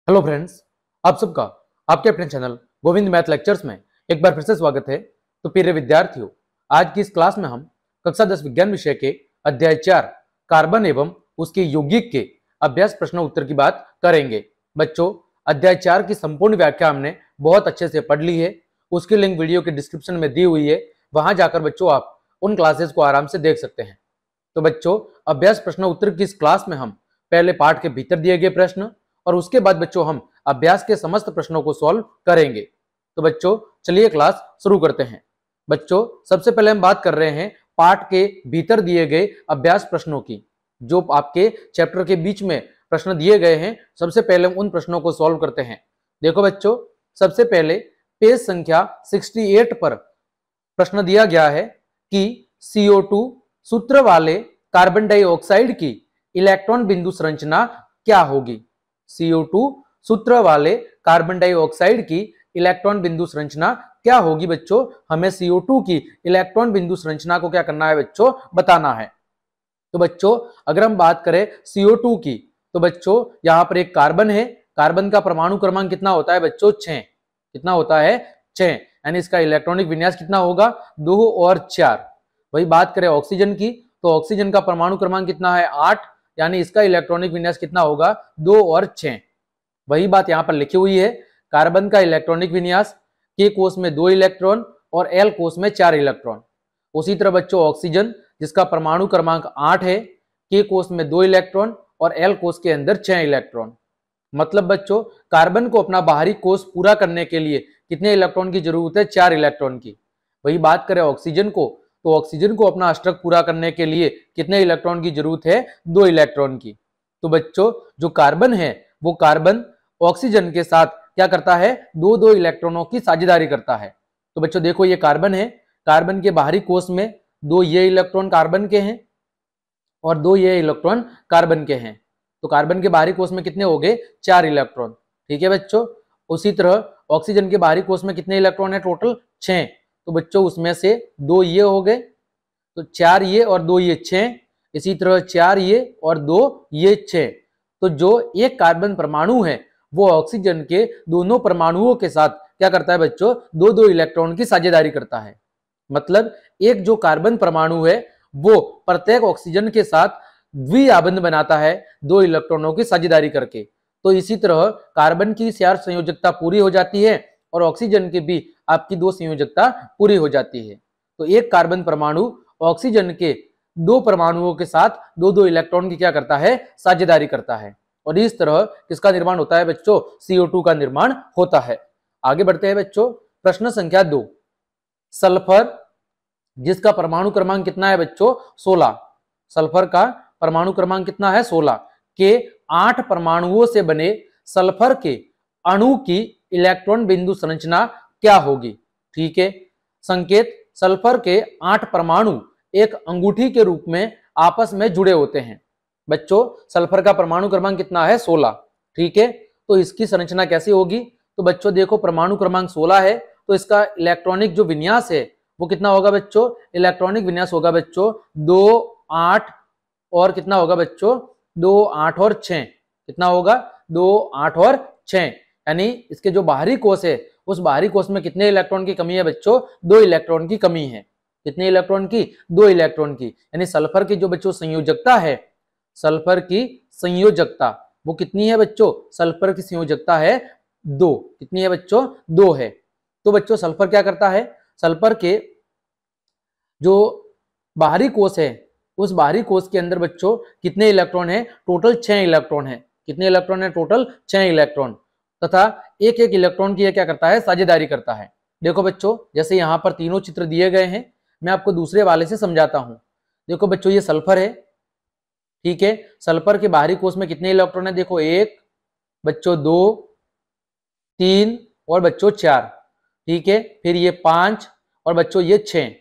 Hello friends, आप सबका आपके अपने चैनल गोविंद मैथ लेक्चर्स में एक बार फिर से स्वागत है। तो प्रिय विद्यार्थियों, आज की इस क्लास में हम कक्षा 10 विज्ञान विषय के अध्याय 4 कार्बन एवं उसके यौगिक के अभ्यास प्रश्न उत्तर की बात करेंगे। बच्चों, अध्याय 4 की संपूर्ण व्याख्या हमने बहुत अच्छे से पढ़ ली है। उसकी लिंक वीडियो के डिस्क्रिप्शन में दी हुई है, वहां जाकर बच्चों आप उन क्लासेस को आराम से देख सकते हैं। तो बच्चों, अभ्यास प्रश्न उत्तर की इस क्लास में हम पहले पाठ के भीतर दिए गए प्रश्न और उसके बाद बच्चों हम अभ्यास के समस्त प्रश्नों को सॉल्व करेंगे। तो बच्चों, चलिए क्लास शुरू करते हैं। बच्चों, सबसे पहले हम बात कर रहे हैं पाठ के भीतर दिए गए अभ्यास प्रश्नों की। जो आपके चैप्टर के बीच में प्रश्न दिए गए हैं, सबसे पहले उन प्रश्नों को सॉल्व करते हैं। देखो बच्चों, सबसे पहले पेज संख्या 68 पर प्रश्न दिया गया है कि CO2 सूत्र वाले कार्बन डाइऑक्साइड की इलेक्ट्रॉन बिंदु संरचना क्या होगी। CO2 सूत्र वाले कार्बन डाइऑक्साइड की इलेक्ट्रॉन बिंदु संरचना क्या होगी। बच्चों, हमें CO2 की इलेक्ट्रॉन बिंदु संरचना को क्या करना है बच्चों, बताना है। तो बच्चों, अगर हम बात करें CO2 की, तो बच्चों यहां पर एक कार्बन है। कार्बन का परमाणु क्रमांक कितना होता है बच्चों, 6। कितना होता है, 6। यानी इसका इलेक्ट्रॉनिक विन्यास कितना होगा, 2 और 4। वही बात करें ऑक्सीजन की, तो ऑक्सीजन का परमाणु क्रमांक कितना है, 8। यानी इसका इलेक्ट्रॉनिक विन्यास कितना होगा, 2 और 6। वही बात यहां पर लिखी हुई है। कार्बन का इलेक्ट्रॉनिक विन्यास K कोष में 2 इलेक्ट्रॉन और L कोष में 4 इलेक्ट्रॉन। उसी तरह बच्चों ऑक्सीजन, जिसका परमाणु क्रमांक 8 है, K कोष में 2 इलेक्ट्रॉन और L कोष के अंदर 6 इलेक्ट्रॉन। मतलब बच्चों, कार्बन को अपना बाहरी कोष पूरा करने के लिए कितने इलेक्ट्रॉन की जरूरत है, 4 इलेक्ट्रॉन की। वही बात करें ऑक्सीजन को, तो ऑक्सीजन को अपना अष्टक पूरा करने के लिए कितने इलेक्ट्रॉन की जरूरत है, 2 इलेक्ट्रॉन की। तो बच्चों, जो कार्बन है वो कार्बन ऑक्सीजन के साथ क्या करता है, 2-2 इलेक्ट्रॉनों की साझेदारी करता है। तो बच्चों देखो, ये कार्बन है, कार्बन के बाहरी कोष में 2 ये इलेक्ट्रॉन कार्बन के हैं और 2 ये इलेक्ट्रॉन कार्बन के हैं। तो कार्बन के बाहरी कोष में कितने हो गए, 4 इलेक्ट्रॉन। ठीक है बच्चों। उसी तरह ऑक्सीजन के बाहरी कोष में कितने इलेक्ट्रॉन है, टोटल 6। तो बच्चों उसमें से 2 ये हो गए, तो 4 ये और 2 ये 6। इसी तरह 4 ये और 2 ये 6। तो जो एक कार्बन परमाणु है वो ऑक्सीजन के दोनों परमाणुओं के साथ क्या करता है बच्चों, 2-2 इलेक्ट्रॉन की साझेदारी करता है। मतलब एक जो कार्बन परमाणु है वो प्रत्येक ऑक्सीजन के साथ द्विआबंध बनाता है 2 इलेक्ट्रॉनों की साझेदारी करके। तो इसी तरह कार्बन की 4 संयोजकता पूरी हो जाती है और ऑक्सीजन की भी आपकी 2 संयोजकता पूरी हो जाती है। तो एक कार्बन परमाणु ऑक्सीजन के 2 परमाणुओं के साथ 2-2 इलेक्ट्रॉन की क्या करता है, साझेदारी करता है। और इस तरह किसका निर्माण होता है बच्चों, CO2 का निर्माण होता है। आगे बढ़ते हैं बच्चों, प्रश्न संख्या 2। सल्फर, जिसका परमाणु क्रमांक कितना है बच्चों, 16। सल्फर का परमाणु क्रमांक कितना है, 16 के 8 परमाणुओं से बने सल्फर के अणु की इलेक्ट्रॉन बिंदु संरचना क्या होगी। ठीक है। संकेत, सल्फर के 8 परमाणु एक अंगूठी के रूप में आपस में जुड़े होते हैं। बच्चों, सल्फर का परमाणु क्रमांक कितना है, 16। ठीक है। तो इसकी संरचना कैसी होगी, तो बच्चों देखो परमाणु क्रमांक 16 है, तो इसका इलेक्ट्रॉनिक जो विन्यास है वो कितना होगा बच्चों, इलेक्ट्रॉनिक विन्यास होगा बच्चों 2, 8 और कितना होगा बच्चों, 2, 8 और 6। कितना होगा, 2, 8 और 6। यानी इसके जो बाहरी कोष है उस बाहरी कोष में कितने इलेक्ट्रॉन की कमी है बच्चों, 2 इलेक्ट्रॉन की कमी है। कितने इलेक्ट्रॉन की, 2 इलेक्ट्रॉन की। यानी सल्फर की जो बच्चों संयोजकता है, सल्फर की संयोजकता वो कितनी है बच्चों, सल्फर की संयोजकता है 2। कितनी है बच्चों, 2 है। तो बच्चों सल्फर क्या करता है, सल्फर के जो बाहरी कोष है उस बाहरी कोष के अंदर बच्चों कितने इलेक्ट्रॉन है, टोटल 6 इलेक्ट्रॉन है। कितने इलेक्ट्रॉन है, टोटल 6 इलेक्ट्रॉन। तथा एक एक इलेक्ट्रॉन की क्या करता है, साझेदारी करता है। देखो बच्चों, जैसे यहाँ पर तीनों चित्र दिए गए हैं, मैं आपको दूसरे वाले से समझाता हूं। देखो बच्चों, ये सल्फर है। ठीक है। सल्फर के बाहरी कोष में कितने इलेक्ट्रॉन है, देखो 1 बच्चों, 2, 3 और बच्चों 4। ठीक है। फिर ये 5 और बच्चों ये 6।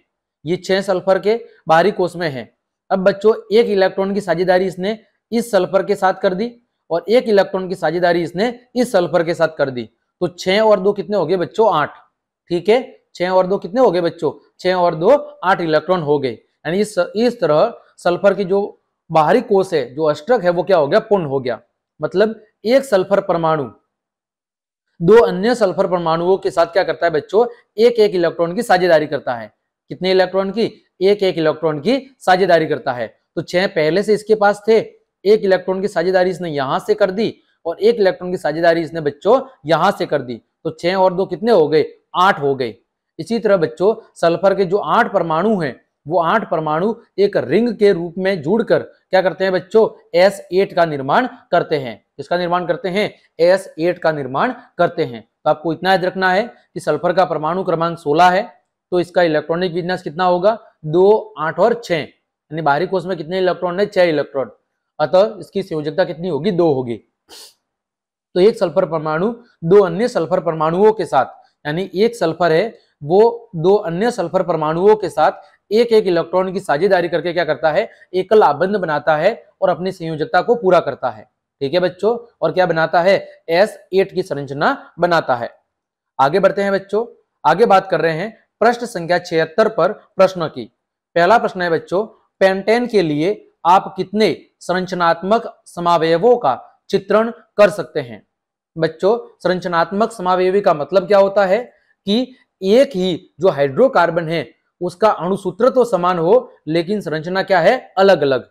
ये 6 सल्फर के बाहरी कोष में है। अब बच्चों एक इलेक्ट्रॉन की साझेदारी इसने इस सल्फर के साथ कर दी और एक इलेक्ट्रॉन की साझेदारी इसने इस सल्फर के साथ कर दी। तो 6 और 2 कितने हो गए बच्चों, 8। ठीक है। 6 और 2 कितने हो गए बच्चों, 6 और 2 8 इलेक्ट्रॉन हो गए। यानी इस तरह सल्फर की जो बाहरी कोष है, जो अष्टक है, वो क्या हो गया, पूर्ण हो गया। मतलब एक सल्फर परमाणु दो अन्य सल्फर परमाणुओं के साथ क्या करता है बच्चों, एक एक इलेक्ट्रॉन की साझेदारी करता है। कितने इलेक्ट्रॉन की, एक एक इलेक्ट्रॉन की साझेदारी करता है। तो 6 पहले से इसके पास थे, एक इलेक्ट्रॉन की साझेदारी इसने यहां से कर दी और एक इलेक्ट्रॉन की साझेदारी इसने बच्चों यहां से कर दी। तो 6 और 2 कितने हो गए, 8 हो गए। इसी तरह बच्चों सल्फर के जो 8 परमाणु हैं, वो 8 परमाणु एक रिंग के रूप में जुड़कर क्या करते हैं बच्चों, S8 का निर्माण करते हैं। किसका निर्माण करते हैं, S8 का निर्माण करते हैं। तो आपको इतना याद रखना है कि सल्फर का परमाणु क्रमांक 16 है, तो इसका इलेक्ट्रॉनिक विन्यास कितना होगा, 2, 8 और 6, यानी बाहरी कोश में कितने इलेक्ट्रॉन है, 6 इलेक्ट्रॉन। अतः इसकी संयोजकता कितनी होगी, 2 होगी। तो एक सल्फर परमाणु दो अन्य सल्फर परमाणुओं के साथ, यानी एक सल्फर है वो दो अन्य सल्फर परमाणुओं के साथ एक एक इलेक्ट्रॉन की साझेदारी करके क्या करता है, एकल आबंध बनाता है और अपनी संयोजकता को पूरा करता है। ठीक है बच्चों, और क्या बनाता है, S8 की संरचना बनाता है। आगे बढ़ते हैं बच्चों, आगे बात कर रहे हैं प्रश्न संख्या 76 पर प्रश्न की। पहला प्रश्न है बच्चों, पेंटेन के लिए आप कितने संरचनात्मक समावयवों का चित्रण कर सकते हैं। बच्चों संरचनात्मक समावयवी का मतलब क्या होता है कि एक ही जो हाइड्रोकार्बन है उसका अणुसूत्र तो समान हो लेकिन संरचना क्या है, अलग अलग।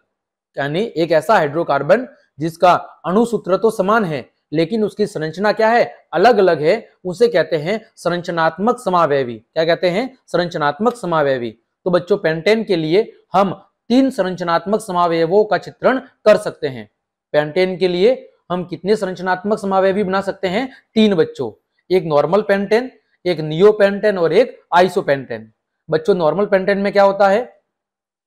यानी एक ऐसा हाइड्रोकार्बन जिसका अणुसूत्र तो समान है लेकिन उसकी संरचना क्या है, अलग अलग है, उसे कहते हैं संरचनात्मक समावयवी। क्या कहते हैं, संरचनात्मक समावयवी। तो बच्चों पेंटेन के लिए हम 3 संरचनात्मक समावयवों का चित्रण कर सकते हैं। पेंटेन के लिए हम कितने संरचनात्मक समावयवी बना सकते हैं, 3 बच्चों, एक नॉर्मल पेंटेन, एक नियोपेंटेन और एक आइसोपेंटेन। बच्चों नॉर्मल पेंटेन में क्या होता है,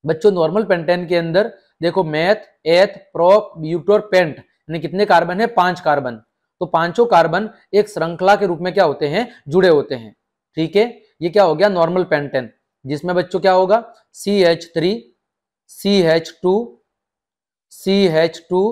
बच्चों नॉर्मल पेंटेन के अंदर देखो मेथ, एथ, प्रोप, ब्यूट और पेंट, यानी कितने कार्बन है, 5 कार्बन। तो पांचों कार्बन एक श्रृंखला के रूप में क्या होते हैं, जुड़े होते हैं। ठीक है, ये क्या हो गया नॉर्मल पेंटेन, जिसमें बच्चों क्या होगा, CH3, CH2, CH2,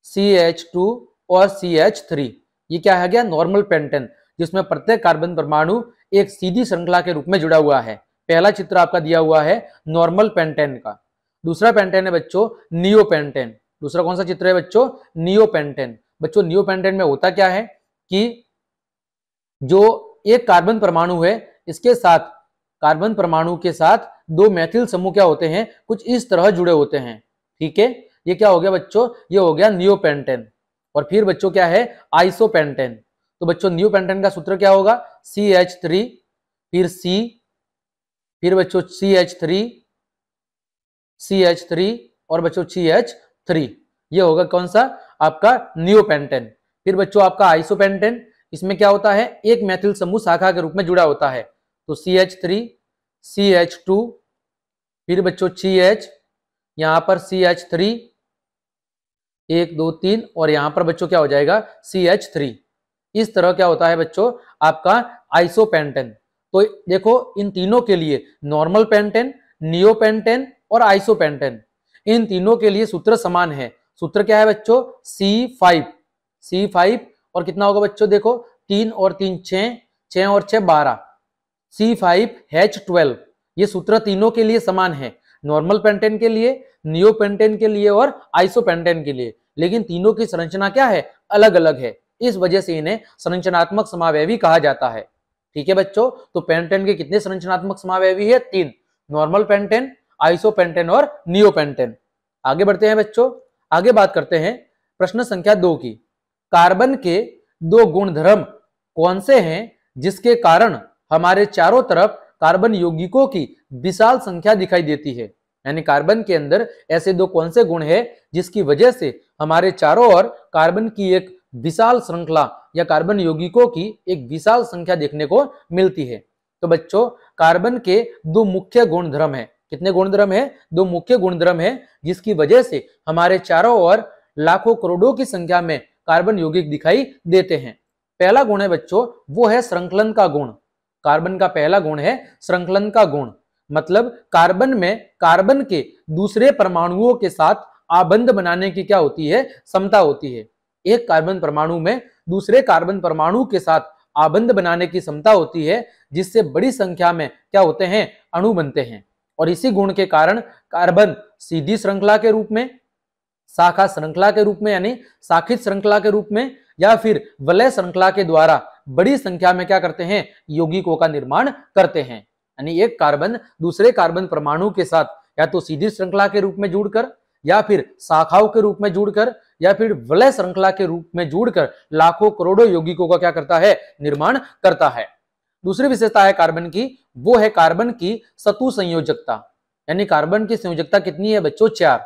CH2 और CH3। ये क्या है गया, नॉर्मल पेंटेन, जिसमें प्रत्येक कार्बन परमाणु एक सीधी श्रृंखला के रूप में जुड़ा हुआ है। पहला चित्र आपका दिया हुआ है नॉर्मल पेंटेन का। दूसरा पेंटेन है बच्चों नियोपेंटेन। दूसरा कौन सा चित्र है बच्चों, नियोपेंटेन। बच्चों नियोपेंटेन में होता क्या है कि जो एक कार्बन परमाणु है इसके साथ कार्बन परमाणु के साथ 2 मैथिल समूह क्या होते हैं, कुछ इस तरह जुड़े होते हैं। ठीक है, ये क्या हो गया बच्चों, ये हो गया नियोपेंटेन। और फिर बच्चों क्या है, आइसोपेंटेन। तो बच्चों नियोपेंटेन का सूत्र क्या होगा, CH3, फिर C, फिर बच्चों CH3, CH3 और बच्चों CH3। ये होगा कौन सा, आपका नियोपेंटेन। फिर बच्चों आपका आइसोपेंटेन, इसमें क्या होता है, एक मैथिल समूह शाखा के रूप में जुड़ा होता है। तो CH3, CH2, फिर बच्चों CH, यहां पर CH3, 1 2 3 और यहां पर बच्चों क्या हो जाएगा, CH3। इस तरह क्या होता है बच्चों आपका आइसोपेंटेन। तो देखो इन तीनों के लिए नॉर्मल पेंटेन, नियोपेंटेन और आइसोपेंटेन, इन तीनों के लिए सूत्र समान है। सूत्र क्या है बच्चों, C5, C5 और कितना होगा बच्चों, देखो 3 और 3 6, 6 और 6 12, C5H12। ये सूत्र तीनों के लिए समान है, नॉर्मल पेंटेन के लिए, नियोपेंटेन के लिए और आइसोपेंटेन के लिए। लेकिन तीनों की संरचना क्या है, अलग अलग है, इस वजह से इन्हें संरचनात्मक समावयवी कहा जाता है। ठीक है बच्चों, तो पेंटेन के कितने संरचनात्मक समावयवी है, 3, नॉर्मल पेंटेन, आइसोपेंटेन और नियोपेंटेन। आगे बढ़ते हैं बच्चों, आगे बात करते हैं प्रश्न संख्या 2 की। कार्बन के 2 गुणधर्म कौन से हैं जिसके कारण हमारे चारों तरफ कार्बन यौगिकों की विशाल संख्या दिखाई देती है। यानी कार्बन के अंदर ऐसे 2 कौन से गुण है जिसकी वजह से हमारे चारों ओर कार्बन की एक विशाल श्रृंखला या कार्बन यौगिकों की एक विशाल संख्या देखने को मिलती है। तो बच्चों कार्बन के 2 मुख्य गुणधर्म है, कितने गुणधर्म है, 2 मुख्य गुणधर्म है जिसकी वजह से हमारे चारों ओर लाखों करोड़ों की संख्या में कार्बन यौगिक दिखाई देते हैं। पहला गुण है बच्चों वो है श्रृंखलन का गुण। कार्बन का पहला गुण है श्रृंखलन का गुण, मतलब कार्बन में कार्बन के दूसरे परमाणुओं के साथ आबंध बनाने की क्या होती है, क्षमता होती है। एक कार्बन परमाणु में दूसरे कार्बन परमाणु के साथ आबंध बनाने की क्षमता होती है, जिससे बड़ी संख्या में क्या होते हैं, अणु बनते हैं। और इसी गुण के कारण कार्बन सीधी श्रृंखला के रूप में, शाखा श्रृंखला के रूप में यानी शाखित श्रृंखला के रूप में या फिर वलय श्रृंखला के द्वारा बड़ी संख्या में क्या करते हैं, यौगिकों का निर्माण करते हैं। यानी एक कार्बन दूसरे कार्बन परमाणु के साथ या तो सीधी श्रृंखला के रूप में जुड़कर, या फिर शाखाओं के रूप में जुड़कर, या फिर वलय श्रृंखला के रूप में जुड़कर लाखों करोड़ों यौगिकों का क्या करता है, निर्माण करता है। दूसरी विशेषता है कार्बन की, वो है कार्बन की सतु संयोजकता। यानी कार्बन की संयोजकता कितनी है बच्चों, 4।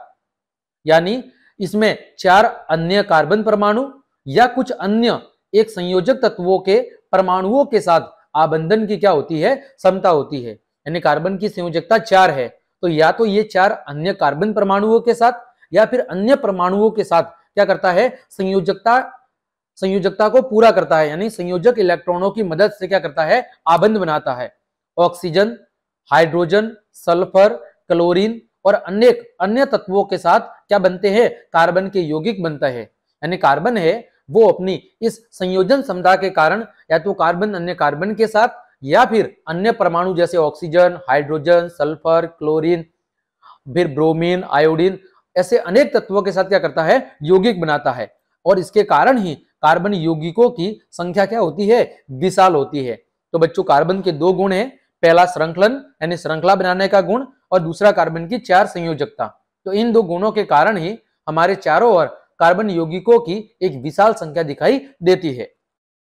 यानी इसमें 4 अन्य कार्बन परमाणु या कुछ अन्य एक संयोजक तत्वों के परमाणुओं के साथ आबंधन की क्या होती है, समता होती है। यानी कार्बन की संयोजकता 4 है, तो या तो ये 4 अन्य कार्बन परमाणुओं के साथ या फिर अन्य परमाणुओं के साथ क्या करता है, संयोजकता को पूरा करता है। यानी संयोजक इलेक्ट्रॉनों की मदद से क्या करता है, आबंध बनाता है। ऑक्सीजन, हाइड्रोजन, सल्फर, क्लोरीन और अनेक अन्य तत्वों के साथ क्या बनते हैं, कार्बन के यौगिक बनता है। यानी कार्बन है वो अपनी इस संयोजन क्षमता के कारण या तो कार्बन अन्य कार्बन के साथ या फिर अन्य परमाणु जैसे ऑक्सीजन, हाइड्रोजन, सल्फर, क्लोरीन, फिर ब्रोमीन, आयोडीन, ऐसे अनेक तत्वों के साथ क्या करता है, यौगिक बनाता है। और इसके कारण ही कार्बन यौगिकों की संख्या क्या होती है, विशाल होती है। तो बच्चों कार्बन के 2 गुण हैं, पहला श्रृंखलन यानी श्रृंखला बनाने का गुण, और दूसरा कार्बन की 4 संयोजकता। तो इन 2 गुणों के कारण ही हमारे चारों ओर कार्बन यौगिकों की एक विशाल संख्या दिखाई देती है।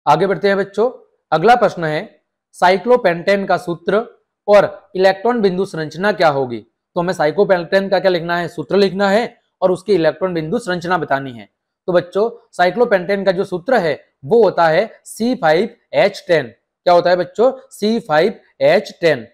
आगे बढ़ते हैं बच्चों, अगला प्रश्न है साइक्लोपेंटेन का सूत्र और इलेक्ट्रॉन बिंदु संरचना क्या होगी। तो हमें साइक्लोपेंटेन का क्या लिखना है, सूत्र लिखना है और उसकी इलेक्ट्रॉन बिंदु संरचना बतानी है। तो बच्चों साइक्लोपेंटेन का जो सूत्र है वो होता है C5H10। क्या होता है बच्चों, C5H10।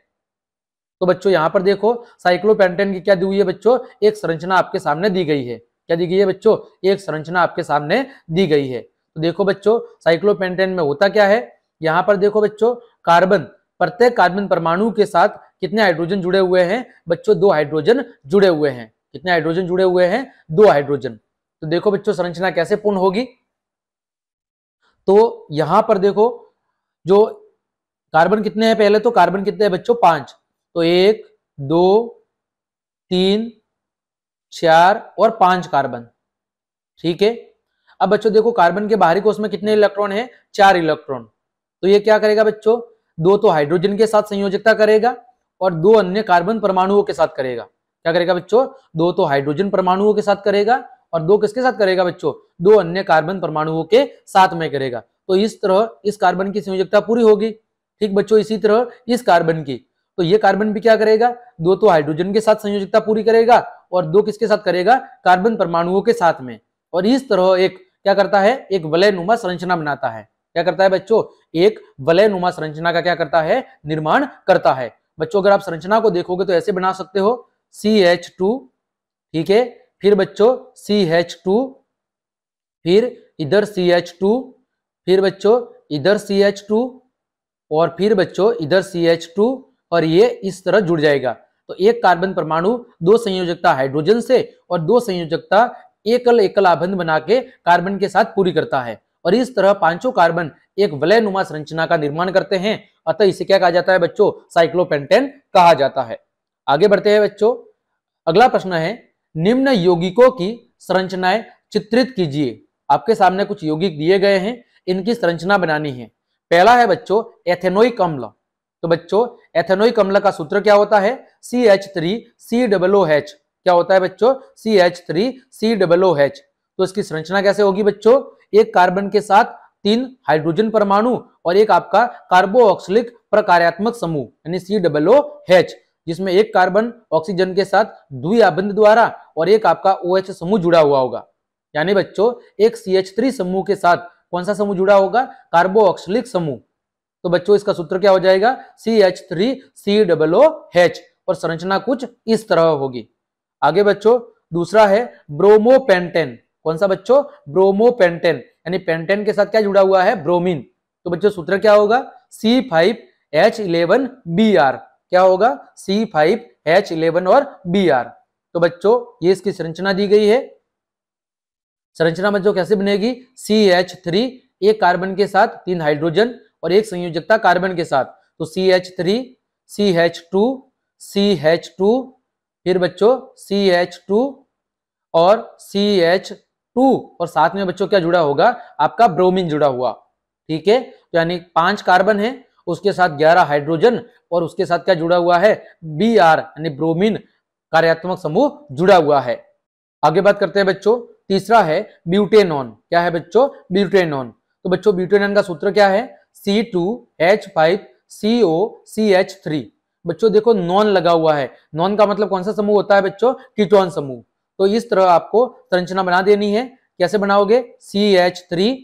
तो बच्चों यहां पर देखो साइक्लोपेंटेन की क्या दी हुई है बच्चों, एक संरचना आपके सामने दी गई है। क्या दी गई है बच्चों, एक संरचना आपके सामने दी गई है। तो देखो बच्चों साइक्लोपेंटेन में होता क्या है, यहां पर देखो बच्चों कार्बन, प्रत्येक कार्बन परमाणु के साथ कितने हाइड्रोजन जुड़े हुए हैं बच्चों, 2 हाइड्रोजन जुड़े हुए हैं। कितने हाइड्रोजन जुड़े हुए हैं, 2 हाइड्रोजन। तो देखो बच्चों संरचना कैसे पूर्ण होगी, तो यहां पर देखो जो कार्बन कितने हैं, पहले तो कार्बन कितने हैं बच्चों, 5। तो 1 2 3 4 और 5 कार्बन, ठीक है। अब बच्चों देखो कार्बन के बाहरी कोश में कितने इलेक्ट्रॉन है, 4 इलेक्ट्रॉन। तो ये क्या करेगा बच्चों, 2 तो हाइड्रोजन के साथ संयोजकता करेगा और 2 अन्य कार्बन परमाणुओं के साथ करेगा। क्या करेगा बच्चों, 2 तो हाइड्रोजन परमाणुओं के साथ करेगा और 2 किसके साथ करेगा बच्चों, 2 अन्य कार्बन परमाणुओं के साथ में करेगा। तो इस तरह इस कार्बन की संयोजकता पूरी होगी। ठीक बच्चों, इसी तरह इस कार्बन की, तो ये कार्बन भी क्या करेगा, 2 तो हाइड्रोजन के साथ संयोजकता पूरी करेगा और 2 किसके साथ करेगा, कार्बन परमाणुओं के साथ में। और इस तरह एक क्या करता है, एक वलयनुमा संरचना बनाता है। क्या करता है बच्चों, एक वलयनुमा संरचना का क्या करता है, निर्माण करता है। बच्चों अगर आप संरचना को देखोगे तो ऐसे बना सकते हो CH2, ठीक है, फिर बच्चों CH2, फिर इधर CH2, फिर बच्चों इधर CH2 और फिर बच्चों इधर CH2 और ये इस तरह जुड़ जाएगा। तो एक कार्बन परमाणु 2 संयोजकता हाइड्रोजन से और 2 संयोजकता एकल एकल आबंध बना के कार्बन के साथ पूरी करता है और इस तरह 5 कार्बन एक वलयनुमा संरचना का निर्माण करते हैं। अतः इसे क्या कहा जाता है बच्चों, साइक्लोपेंटेन कहा जाता है। आगे बढ़ते हैं बच्चों, अगला प्रश्न है निम्न यौगिकों की संरचनाएं चित्रित कीजिए। आपके सामने कुछ यौगिक दिए गए हैं, इनकी संरचना बनानी है। पहला है बच्चों एथेनोइक अम्ल। तो बच्चों एथेनोइक अम्ल का सूत्र क्या होता है, CH3COOH। क्या होता है बच्चों, CH3COOH। तो इसकी संरचना कैसे होगी बच्चों, एक कार्बन के साथ 3 हाइड्रोजन परमाणु और एक आपका कार्बोऑक्सिलिक प्रकार्यात्मक समूह यानी COOH, जिसमें एक कार्बन ऑक्सीजन के साथ द्विआबंध द्वारा और एक आपका OH समूह जुड़ा हुआ होगा। यानी बच्चों एक CH3 समूह के साथ कौन सा समूह जुड़ा होगा, कार्बोऑक्सिलिक समूह। तो बच्चों इसका सूत्र क्या हो जाएगा, CH3COOH और संरचना कुछ इस तरह होगी। आगे बच्चों दूसरा है ब्रोमोपेंटेन। कौन सा बच्चों, ब्रोमोपेंटेन, यानी पेंटेन के साथ क्या जुड़ा हुआ है, ब्रोमीन। तो बच्चों सूत्र क्या होगा, C5H11Br। क्या होगा, C5H11 और Br। तो बच्चों ये इसकी संरचना दी गई है। संरचना बच्चों कैसे बनेगी, CH3 एक कार्बन के साथ 3 हाइड्रोजन और एक संयोजकता कार्बन के साथ, तो CH3 CH2 CH2 फिर बच्चों CH2 और CH और साथ में बच्चों क्या जुड़ा होगा, आपका ब्रोमीन जुड़ा हुआ। ठीक है, तो यानी 5 कार्बन है, उसके साथ 11 हाइड्रोजन और उसके साथ क्या जुड़ा हुआ है, Br यानी ब्रोमीन कार्यात्मक समूह जुड़ा हुआ है। आगे बात करते हैं बच्चों, तीसरा है ब्यूटेनॉन। क्या है बच्चों, ब्यूटेनॉन। तो बच्चों ब्यूटेनॉन का सूत्र क्या है, C2H5COCH3। बच्चों देखो नॉन लगा हुआ है, नॉन का मतलब कौन सा समूह होता है बच्चों, कीटोन समूह। तो इस तरह आपको संरचना बना देनी है। कैसे बनाओगे, CH3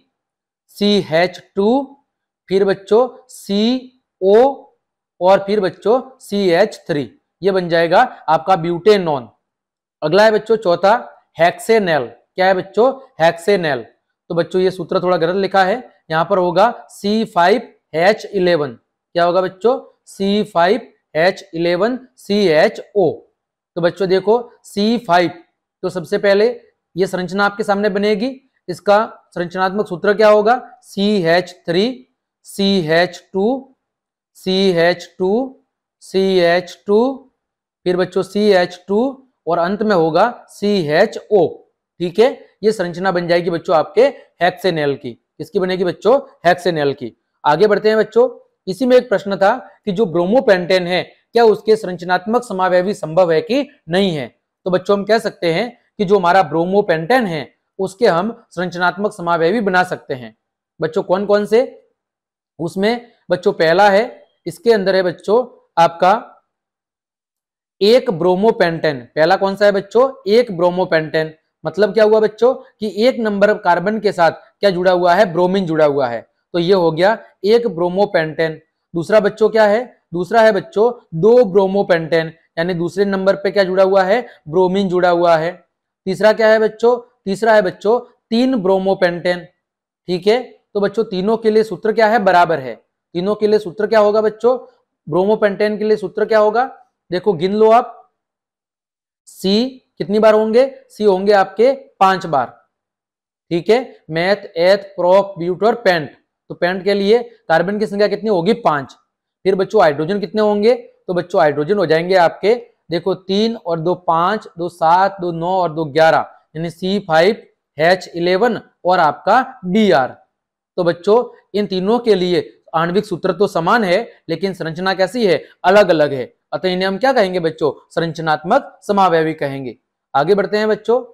CH2 फिर बच्चों CO और फिर बच्चों CH3, ये बन जाएगा आपका ब्यूटेनॉन। अगला है बच्चों चौथा हेक्सेनेल। क्या है बच्चों, हेक्सेनेल। तो बच्चों ये सूत्र थोड़ा गलत लिखा है, यहां पर होगा C5H11। क्या होगा बच्चों, C5H11CHO। तो बच्चों देखो C5, तो सबसे पहले ये संरचना आपके सामने बनेगी। इसका संरचनात्मक सूत्र क्या होगा, CH3 CH2 CH2 CH2 फिर बच्चों CH2 और अंत में होगा CHO। ठीक है, ये संरचना बन जाएगी बच्चों आपके हेक्सेनेल की। किसकी बनेगी बच्चों, हेक्सेनेल की। आगे बढ़ते हैं बच्चों, इसी में एक प्रश्न था कि जो ब्रोमोपेंटेन है क्या उसके संरचनात्मक समावयवी संभव है कि नहीं है। तो बच्चों हम कह सकते हैं कि जो हमारा ब्रोमोपेंटेन है उसके हम संरचनात्मक समावयवी बना सकते हैं। बच्चों कौन कौन से, उसमें बच्चों पहला है, इसके अंदर है बच्चों आपका एक ब्रोमोपेंटेन। पहला कौन सा है बच्चों, एक ब्रोमोपेंटेन। मतलब क्या हुआ बच्चों कि एक नंबर कार्बन के साथ क्या जुड़ा हुआ है, ब्रोमीन जुड़ा हुआ है। तो ये हो गया एक ब्रोमोपेंटेन। दूसरा बच्चों क्या है, दूसरा है बच्चों दो ब्रोमोपेंटेन, यानी दूसरे नंबर पे क्या जुड़ा हुआ है, ब्रोमीन जुड़ा हुआ है। तीसरा क्या है बच्चों, तीसरा है बच्चों 3 ब्रोमोपेंटेन। ठीक है, तो बच्चों तीनों के लिए सूत्र क्या है, बराबर है। तीनों के लिए सूत्र क्या होगा बच्चों, ब्रोमोपेंटेन के लिए सूत्र क्या होगा, देखो गिन लो आप। सी कितनी बार होंगे, सी होंगे आपके 5 बार। ठीक है, मैथ एथ प्रोप ब्यूट और पेंट। तो पेंट के लिए कार्बन की संख्या कितनी होगी, 5। फिर बच्चों हाइड्रोजन कितने होंगे, तो बच्चों हाइड्रोजन हो जाएंगे आपके, देखो 3 और 2 5, 2 7, 2 9 और 2 11, यानी C5H11 और आपका Br। तो बच्चों इन तीनों के लिए आणविक सूत्र तो समान है लेकिन संरचना कैसी है, अलग अलग है। अतः इन्हें हम क्या कहेंगे बच्चों, संरचनात्मक समावयवी कहेंगे। आगे बढ़ते हैं बच्चों,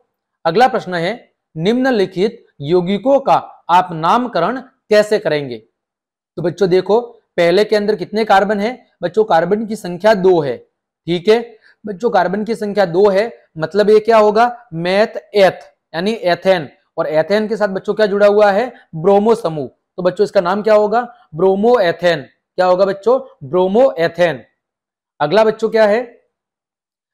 अगला प्रश्न है निम्नलिखित यौगिकों का आप नामकरण कैसे करेंगे। तो बच्चों देखो पहले के अंदर कितने कार्बन है बच्चों, कार्बन की संख्या 2 है। ठीक है बच्चों, कार्बन की संख्या 2 है, मतलब ये क्या होगा, मैथ एथ यानी एथेन, और एथेन के साथ बच्चों क्या जुड़ा हुआ है, ब्रोमो समूह। तो बच्चों इसका नाम क्या होगा, ब्रोमो एथेन। क्या होगा बच्चों, ब्रोमो एथेन। अगला बच्चों क्या है,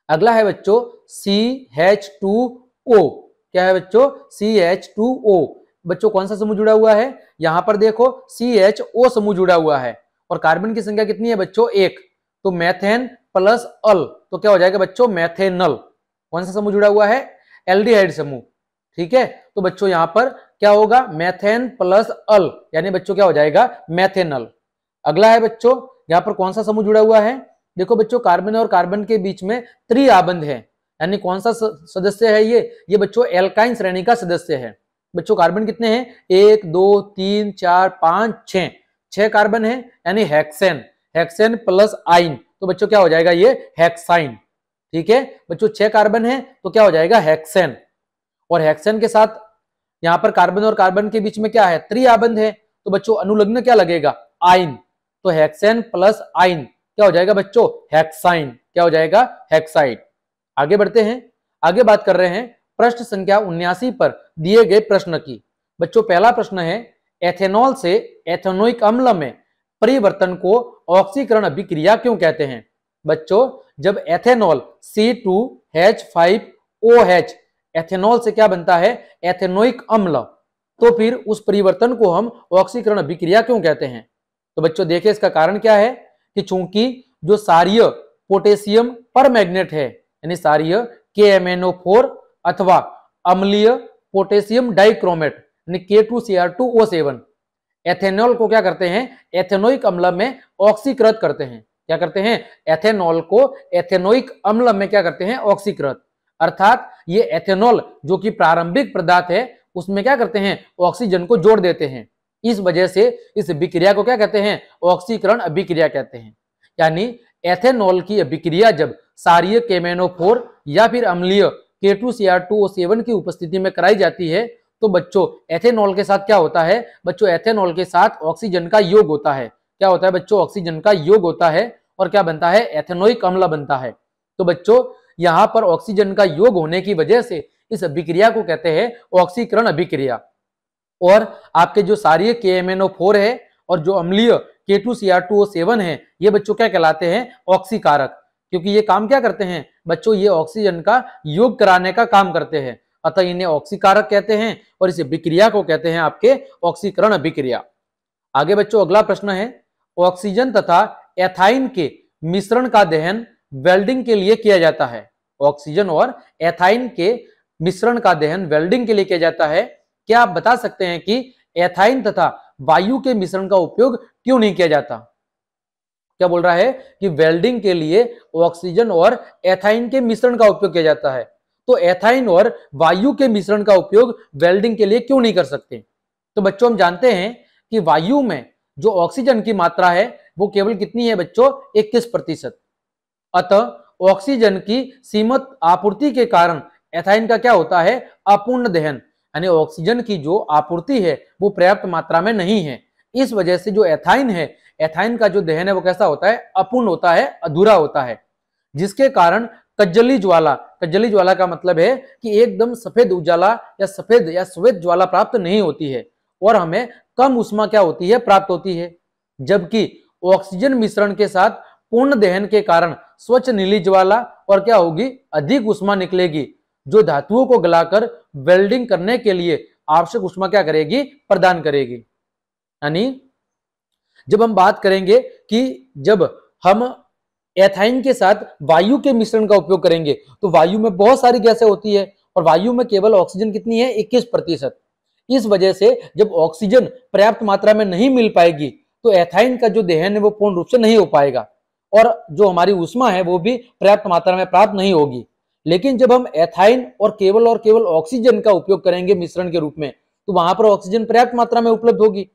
अगला है बच्चों CH2O। क्या है बच्चों, CH2O। बच्चों कौन सा समूह जुड़ा हुआ है, यहां पर देखो CHO समूह जुड़ा हुआ है और कार्बन की संख्या कितनी है बच्चों, 1। तो मैथेन प्लस अल, तो क्या हो जाएगा बच्चों, मैथेनल। कौन सा समूह जुड़ा हुआ है, एल्डिहाइड समूह। ठीक है, तो बच्चों यहां पर क्या होगा, मैथेन प्लस अल, यानी बच्चों क्या हो जाएगा, मैथेनल। अगला है बच्चों, यहां पर कौन सा समूह जुड़ा हुआ है, देखो बच्चों कार्बन और कार्बन के बीच में त्रिआबंध है, यानी कौन सा सदस्य है ये बच्चों एल्काइन श्रेणी का सदस्य है। बच्चों कार्बन कितने हैं, 1 2 3 4 5 6 कार्बन है, यानी हेक्सेन, हेक्सेन प्लस आइन, तो बच्चों क्या हो जाएगा, ये हेक्साइन। ठीक है बच्चों 6 कार्बन है तो क्या हो जाएगा, हेक्सेन। और हेक्सेन के साथ यहां पर कार्बन और कार्बन के बीच में क्या है, त्रिआबंध है, तो बच्चों अनुलग्न क्या लगेगा, आइन। तो हेक्सेन प्लस आइन क्या हो जाएगा बच्चों, हेक्साइन। क्या हो जाएगा, हेक्साइड। आगे बढ़ते हैं, आगे बात कर रहे हैं पृष्ठ संख्या 79 पर दिए गए प्रश्न की। बच्चों पहला प्रश्न है एथेनॉल से एथेनोइक अम्ल में परिवर्तन को ऑक्सीकरण अभिक्रिया क्यों कहते हैं। बच्चों जब एथेनॉल C2H5OH एथेनॉल से क्या बनता है, एथेनोइक अम्ल, तो फिर उस परिवर्तन को हम ऑक्सीकरण अभिक्रिया क्यों कहते हैं। तो बच्चों देखिए इसका कारण क्या है कि चूंकि जो सारीय पोटेशियम परमैग्नेट है, यानी सारीय KMnO4 अथवा अम्लीय पोटेशियम डाइक्रोमेट यानी K2Cr2O7 एथेनॉल को क्या करते हैं, एथेनोइक अम्ल में ऑक्सीकृत करते हैं। क्या करते हैं, एथेनॉल को एथेनोइक अम्ल में क्या करते हैं, ऑक्सीकृत। अर्थात ये एथेनॉल जो कि प्रारंभिक पदार्थ है उसमें क्या करते हैं, ऑक्सीजन को जोड़ देते हैं। इस वजह से इस अभिक्रिया को क्या कहते हैं, ऑक्सीकरण अभिक्रिया कहते हैं। यानी एथेनॉल की अभिक्रिया जब क्षारीय केमेनोफोर या फिर अम्लीय K2Cr2O7 की उपस्थिति में कराई जाती है तो बच्चों एथेनॉल के साथ क्या होता है, बच्चों एथेनॉल के साथ ऑक्सीजन का योग होता है। क्या होता है बच्चों, ऑक्सीजन का योग होता है और क्या बनता है, एथेनोइक अम्ल बनता है। तो बच्चों यहां पर ऑक्सीजन का योग होने की वजह से इस अभिक्रिया को कहते हैं ऑक्सीकरण अभिक्रिया। और आपके जो क्षारीय KMnO4 है और जो अम्लीय K2Cr2O7 है ये बच्चों क्या कहलाते हैं, ऑक्सीकारक। क्योंकि ये काम क्या करते हैं बच्चों, ये ऑक्सीजन का योग कराने का काम करते हैं, अतः इन्हें ऑक्सीकारक कहते हैं और इस अभिक्रिया को कहते हैं आपके ऑक्सीकरण अभिक्रिया। आगे बच्चों अगला प्रश्न है, ऑक्सीजन तथा एथाइन के मिश्रण का दहन वेल्डिंग के लिए किया जाता है। ऑक्सीजन और एथाइन के मिश्रण का दहन वेल्डिंग के लिए किया जाता है। क्या आप बता सकते हैं कि एथाइन तथा वायु के मिश्रण का उपयोग क्यों नहीं किया जाता? क्या बोल रहा है कि वेल्डिंग के लिए ऑक्सीजन और एथाइन के मिश्रण का उपयोग किया जाता है, तो एथाइन और वायु के मिश्रण का उपयोग वेल्डिंग के लिए क्यों नहीं कर सकते? तो बच्चों हम जानते हैं कि वायु में जो ऑक्सीजन की मात्रा है वो केवल कितनी है बच्चों, 21%। अतः ऑक्सीजन की सीमित आपूर्ति के कारण एथाइन का क्या होता है, अपूर्ण दहन, यानी ऑक्सीजन की जो आपूर्ति है वो पर्याप्त मात्रा में नहीं है। इस वजह से जो एथाइन है, एथाइन का जो दहन है वो कैसा होता है, अपूर्ण होता है, अधूरा होता है, जिसके कारण कज्जली ज्वाला, कज्जली ज्वाला का मतलब है कि एकदम सफेद उजाला या सफेद या श्वेत ज्वाला प्राप्त नहीं होती है और हमें कम उष्मा क्या होती है, प्राप्त होती है। जबकि ऑक्सीजन मिश्रण के साथ पूर्ण दहन के कारण स्वच्छ नीली ज्वाला और क्या होगी, अधिक उष्मा निकलेगी, जो धातुओं को गलाकर वेल्डिंग करने के लिए आवश्यक उष्मा क्या करेगी, प्रदान करेगी। यानी जब हम बात करेंगे कि जब हम एथाइन के साथ वायु के मिश्रण का उपयोग करेंगे तो वायु में बहुत सारी गैसें होती है और वायु में केवल ऑक्सीजन कितनी है, 21%। इस वजह से जब ऑक्सीजन पर्याप्त मात्रा में नहीं मिल पाएगी तो एथाइन का जो दहन है वो पूर्ण रूप से नहीं हो पाएगा और जो हमारी उष्मा है वो भी पर्याप्त मात्रा में प्राप्त नहीं होगी। लेकिन जब हम एथाइन और केवल ऑक्सीजन का उपयोग करेंगे मिश्रण के रूप में तो वहां पर ऑक्सीजन पर्याप्त मात्रा में उपलब्ध होगी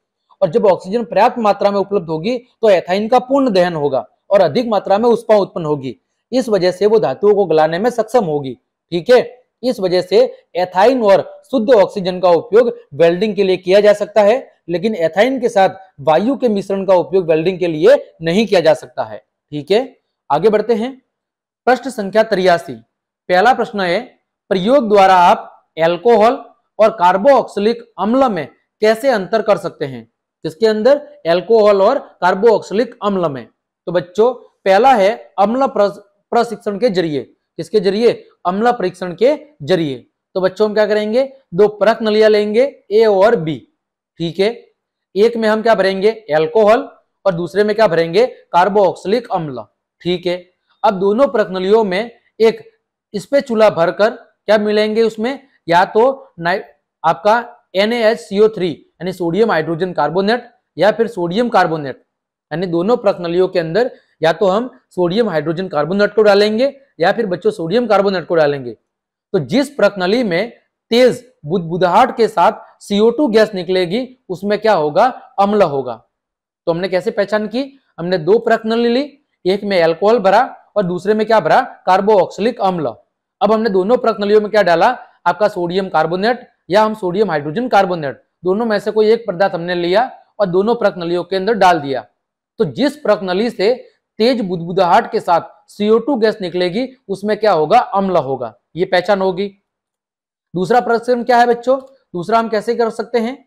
और जब ऑक्सीजन पर्याप्त मात्रा में उपलब्ध होगी तो एथाइन का पूर्ण दहन होगा और अधिक मात्रा में उष्मा उत्पन्न होगी। इस वजह से वो धातुओं को गलाने में सक्षम होगी। ठीक है, इस वजह से एथाइन और शुद्ध ऑक्सीजन का उपयोग वेल्डिंग के लिए किया जा सकता है, लेकिन एथाइन के साथ वायु के मिश्रण का उपयोग वेल्डिंग के लिए नहीं किया जा सकता है। ठीक है, आगे बढ़ते हैं। प्रश्न संख्या 83। पहला प्रश्न है, प्रयोग द्वारा आप एल्कोहल और कार्बोक्सिलिक अम्ल में कैसे अंतर कर सकते हैं? किसके अंदर? एल्कोहल और कार्बोक्सिलिक अम्ल में। तो बच्चों पहला है अम्ल प्रशिक्षण के जरिए। किसके जरिए? अम्ल परीक्षण के जरिए। तो बच्चों हम क्या करेंगे, दो परख नलियां लेंगे ए और बी। ठीक है, एक में हम क्या भरेंगे, एल्कोहल और दूसरे में क्या भरेंगे, कार्बोक्सिलिक अम्ल। ठीक है, अब दोनों परख नलियों में एक स्पेचुला भरकर क्या मिलेंगे उसमें, या तो आपका NaHCO3 यानी सोडियम हाइड्रोजन कार्बोनेट या फिर सोडियम कार्बोनेट, यानी दोनों परख नलियों के अंदर या तो हम सोडियम हाइड्रोजन कार्बोनेट को डालेंगे या फिर बच्चों सोडियम कार्बोनेट को डालेंगे। तो जिस परख नली में तेज बुदबुदाहट के साथ CO2 गैस निकलेगी उसमें क्या होगा, अम्ल होगा। तो हमने कैसे पहचान की, हमने दो परख नली ली, एक में एल्कोहल भरा और दूसरे में क्या भरा, कार्बोक्सिलिक अम्ल। अब हमने दोनों परख नलियों में क्या डाला, आपका सोडियम कार्बोनेट या हम सोडियम हाइड्रोजन कार्बोनेट, दोनों में से कोई एक पदार्थ हमने लिया और दोनों परख नलियों के अंदर डाल दिया। तो जिस परख नली से तेज बुदबुदाहट के साथ CO2 गैस निकलेगी उसमें क्या होगा, अम्ल होगा। ये पहचान होगी। दूसरा परीक्षण क्या है बच्चों, दूसरा हम कैसे कर सकते हैं,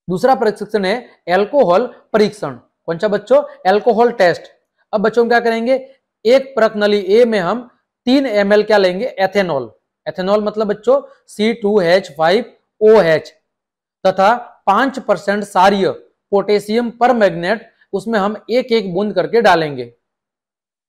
दूसरा परीक्षण है एल्कोहल परीक्षण। कौन सा बच्चों, एल्कोहल टेस्ट। अब बच्चों क्या करेंगे, एक परख नली ए में हम 3 ml क्या लेंगे, एथेनॉल। एथेनॉल मतलब बच्चों C2H5OH तथा 5% सारीय पोटेशियम पर मैग्नेट, उसमें हम एक एक बूंद करके डालेंगे।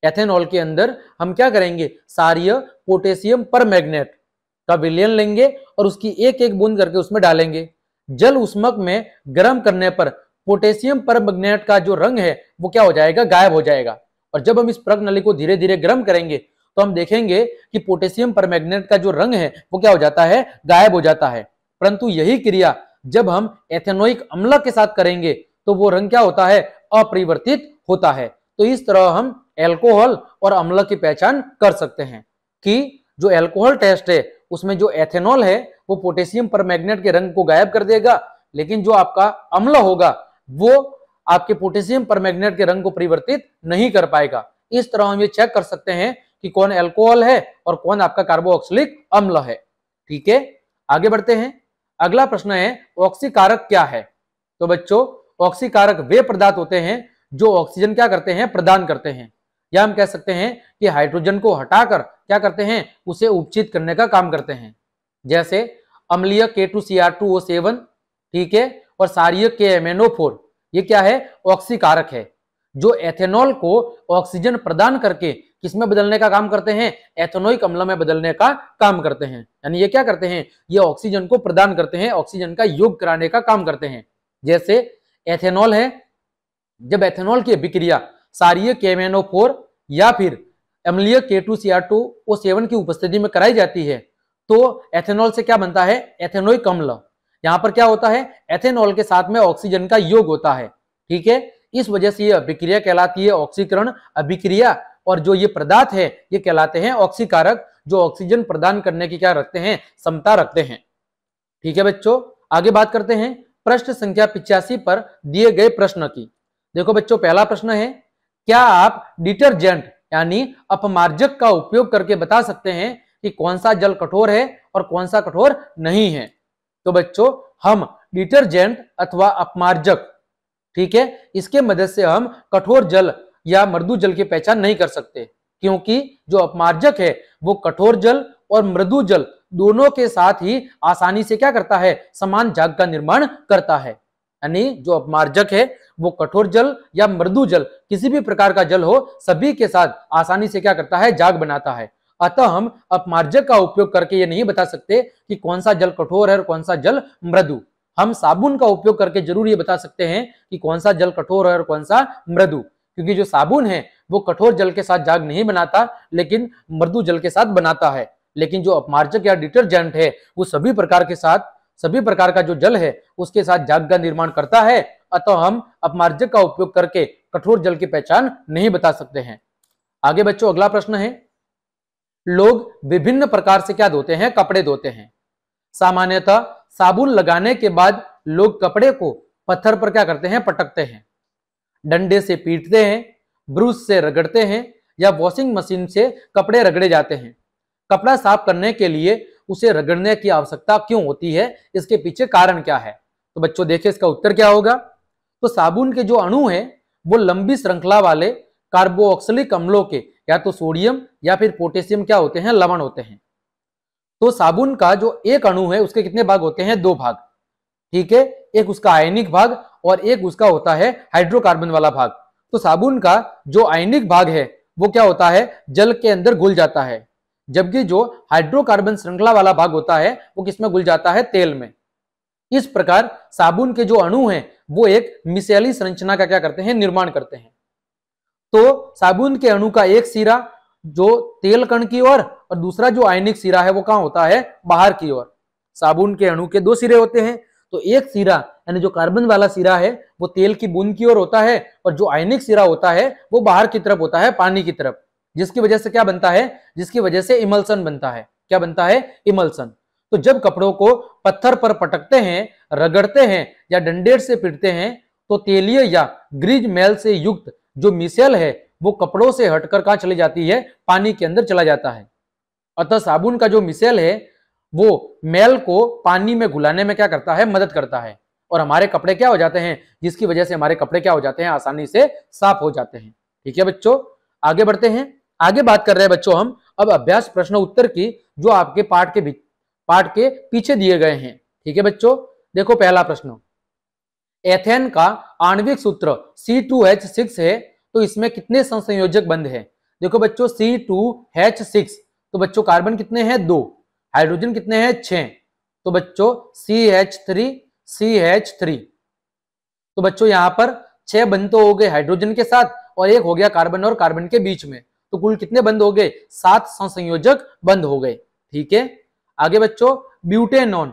एथेनॉल के अंदर हम क्या करेंगे, सारीय पोटेशियम पर मैग्नेट का विलयन लेंगे और उसकी एक एक बूंद करके उसमें डालेंगे। जल उष्मक में गर्म करने पर पोटेशियम पर मैग्नेट का जो रंग है वो क्या हो जाएगा, गायब हो जाएगा। और जब हम इस परख नली को धीरे धीरे गर्म करेंगे तो हम देखेंगे कि पोटेशियम परमैंगनेट का जो रंग है वो क्या हो जाता है, गायब हो जाता है। परंतु यही क्रिया जब हम एथेनोइक अम्ल के साथ करेंगे तो वो रंग क्या होता है, अपरिवर्तित होता है। तो इस तरह हम एल्कोहल और अम्ल की पहचान कर सकते हैं कि जो एल्कोहल टेस्ट है उसमें जो एथेनॉल है वो पोटेशियम परमैंगनेट के रंग को गायब कर देगा, लेकिन जो आपका अम्ल होगा वो आपके पोटेशियम परमैंगनेट के रंग को परिवर्तित नहीं कर पाएगा। इस तरह हम ये चेक कर सकते हैं कि कौन एल्कोहल है और कौन आपका कार्बोक्सिलिक अम्ल है। ठीक है, आगे बढ़ते हैं। अगला प्रश्न है ऑक्सीकारक क्या है। तो बच्चों ऑक्सीकारक वे पदार्थ होते हैं जो ऑक्सीजन क्या करते हैं, प्रदान करते हैं, या हम कह सकते हैं कि हाइड्रोजन को हटाकर क्या करते हैं, उसे उपचित करने का काम करते हैं। जैसे अम्लीय K2Cr2O7, ठीक है, और क्षारीय KMnO4, ये क्या है, ऑक्सीकारक है, जो एथेनॉल को ऑक्सीजन प्रदान करके किसमें बदलने का काम करते हैं, एथेनोइक अम्ल में बदलने का काम करते हैं। यानी ये क्या करते हैं, ये ऑक्सीजन को प्रदान करते हैं, ऑक्सीजन का योग कराने का काम करते हैं। जैसे एथेनॉल है, जब एथेनॉल की अभिक्रिया क्षारीय KMnO4 या फिर अम्लीय K2Cr2O7 की उपस्थिति में कराई जाती है तो एथेनॉल से क्या बनता है, एथेनोइक अम्ल। यहां पर क्या होता है, एथेनॉल के साथ में ऑक्सीजन का योग होता है। ठीक है, इस वजह से ये अभिक्रिया कहलाती है ऑक्सीकरण अभिक्रिया, और जो ये पदार्थ है ये कहलाते हैं ऑक्सीकारक, जो ऑक्सीजन प्रदान करने की क्या रखते हैं, क्षमता रखते हैं। ठीक है बच्चों, आगे बात करते हैं प्रश्न संख्या 85 पर दिए गए प्रश्न की। देखो बच्चों, पहला प्रश्न है, क्या आप डिटर्जेंट यानी अपमार्जक का उपयोग करके बता सकते हैं कि कौन सा जल कठोर है और कौन सा कठोर नहीं है। तो बच्चों हम डिटर्जेंट अथवा अपमार्जक, ठीक है, इसके मदद से हम कठोर जल या मृदु जल की पहचान नहीं कर सकते, क्योंकि जो अपमार्जक है वो कठोर जल और मृदु जल दोनों के साथ ही आसानी से क्या करता है, समान झाग का निर्माण करता है। यानी जो अपमार्जक है वो कठोर जल या मृदु जल किसी भी प्रकार का जल हो सभी के साथ आसानी से क्या करता है, जाग बनाता है। अतः हम अपमार्जक का उपयोग करके ये नहीं बता सकते कि कौन सा जल कठोर है और कौन सा जल मृदु। हम साबुन का उपयोग करके जरूर ये बता सकते हैं कि कौन सा जल कठोर है और कौन सा मृदु, क्योंकि जो साबुन है वो कठोर जल के साथ जाग नहीं बनाता लेकिन मृदु जल के साथ बनाता है। लेकिन जो अपमार्जक या डिटर्जेंट है वो सभी प्रकार का जो जल है उसके साथ जाग का निर्माण करता है। अतः हम अपमार्जक का उपयोग करके कठोर जल की पहचान नहीं बता सकते हैं। आगे बच्चों अगला प्रश्न है, लोग विभिन्न प्रकार से क्या धोते हैं, कपड़े धोते हैं। सामान्यतः साबुन लगाने के बाद लोग कपड़े को पत्थर पर क्या करते हैं, पटकते हैं, डंडे से पीटते हैं, ब्रश से रगड़ते हैं या वॉशिंग मशीन से कपड़े रगड़े जाते हैं। कपड़ा साफ करने के लिए उसे रगड़ने की आवश्यकता क्यों होती है, इसके पीछे कारण क्या है। तो बच्चों देखिए इसका उत्तर क्या होगा। तो साबुन के जो अणु हैं वो लंबी श्रृंखला वाले कार्बोक्सिलिक अम्लों के या तो सोडियम या फिर पोटेशियम क्या होते हैं, लवण होते हैं। तो साबुन का जो एक अणु है उसके कितने भाग होते हैं, दो भाग। ठीक है, एक उसका आयनिक भाग और एक उसका होता है हाइड्रोकार्बन वाला भाग। तो साबुन का जो आयनिक भाग है वो क्या होता है, जल के अंदर घुल जाता है, जबकि जो हाइड्रोकार्बन श्रृंखला वाला भाग होता है वो किसमें घुल जाता है, तेल में। इस प्रकार साबुन के जो अणु हैं वो एक मिसेली संरचना का क्या करते हैं, निर्माण करते हैं। तो साबुन के अणु का एक सिरा जो तेल कण की ओर और दूसरा जो आयनिक सिरा है वो कहां होता है, बाहर की ओर। साबुन के अणु के दो सिरे होते हैं, तो एक सिरा यानी जो कार्बन वाला सिरा है वो तेल की बूंद की ओर होता है और जो आयनिक सिरा होता है वो बाहर की तरफ होता है, पानी की तरफ, जिसकी वजह से क्या बनता है, जिसकी वजह से इमल्सन बनता है। क्या बनता है, इमल्सन। तो जब कपड़ों को पत्थर पर पटकते हैं, रगड़ते हैं या डंडे से पीटते हैं तो तेलीय या ग्रीज मैल से युक्त जो मिसेल है वो कपड़ों से हटकर कहां चली जाती है, पानी के अंदर चला जाता है। अतः साबुन का जो मिसेल है वो मैल को पानी में घुलाने में क्या करता है, मदद करता है, और हमारे कपड़े क्या हो जाते हैं, जिसकी वजह से हमारे कपड़े क्या हो जाते हैं, आसानी से साफ हो जाते हैं। ठीक है बच्चों, आगे बढ़ते हैं। आगे बात कर रहे हैं बच्चों हम अब अभ्यास प्रश्न उत्तर की, जो आपके पाठ के पीछे दिए गए हैं। ठीक है बच्चों, देखो पहला प्रश्न, एथेन का आणविक सूत्र C2H6 है, तो इसमें कितने संयोजक बंध है। देखो बच्चों C2H6, तो बच्चों कार्बन कितने हैं, 2, हाइड्रोजन कितने हैं, 6, तो बच्चों CH3 तो बच्चों यहां पर 6 बंध तो हो गए हाइड्रोजन के साथ और एक हो गया कार्बन और कार्बन के बीच में, तो कुल कितने बंध हो गए? 7 सहसंयोजक बंध हो गए। ठीक है, आगे बच्चों, ब्यूटेनॉन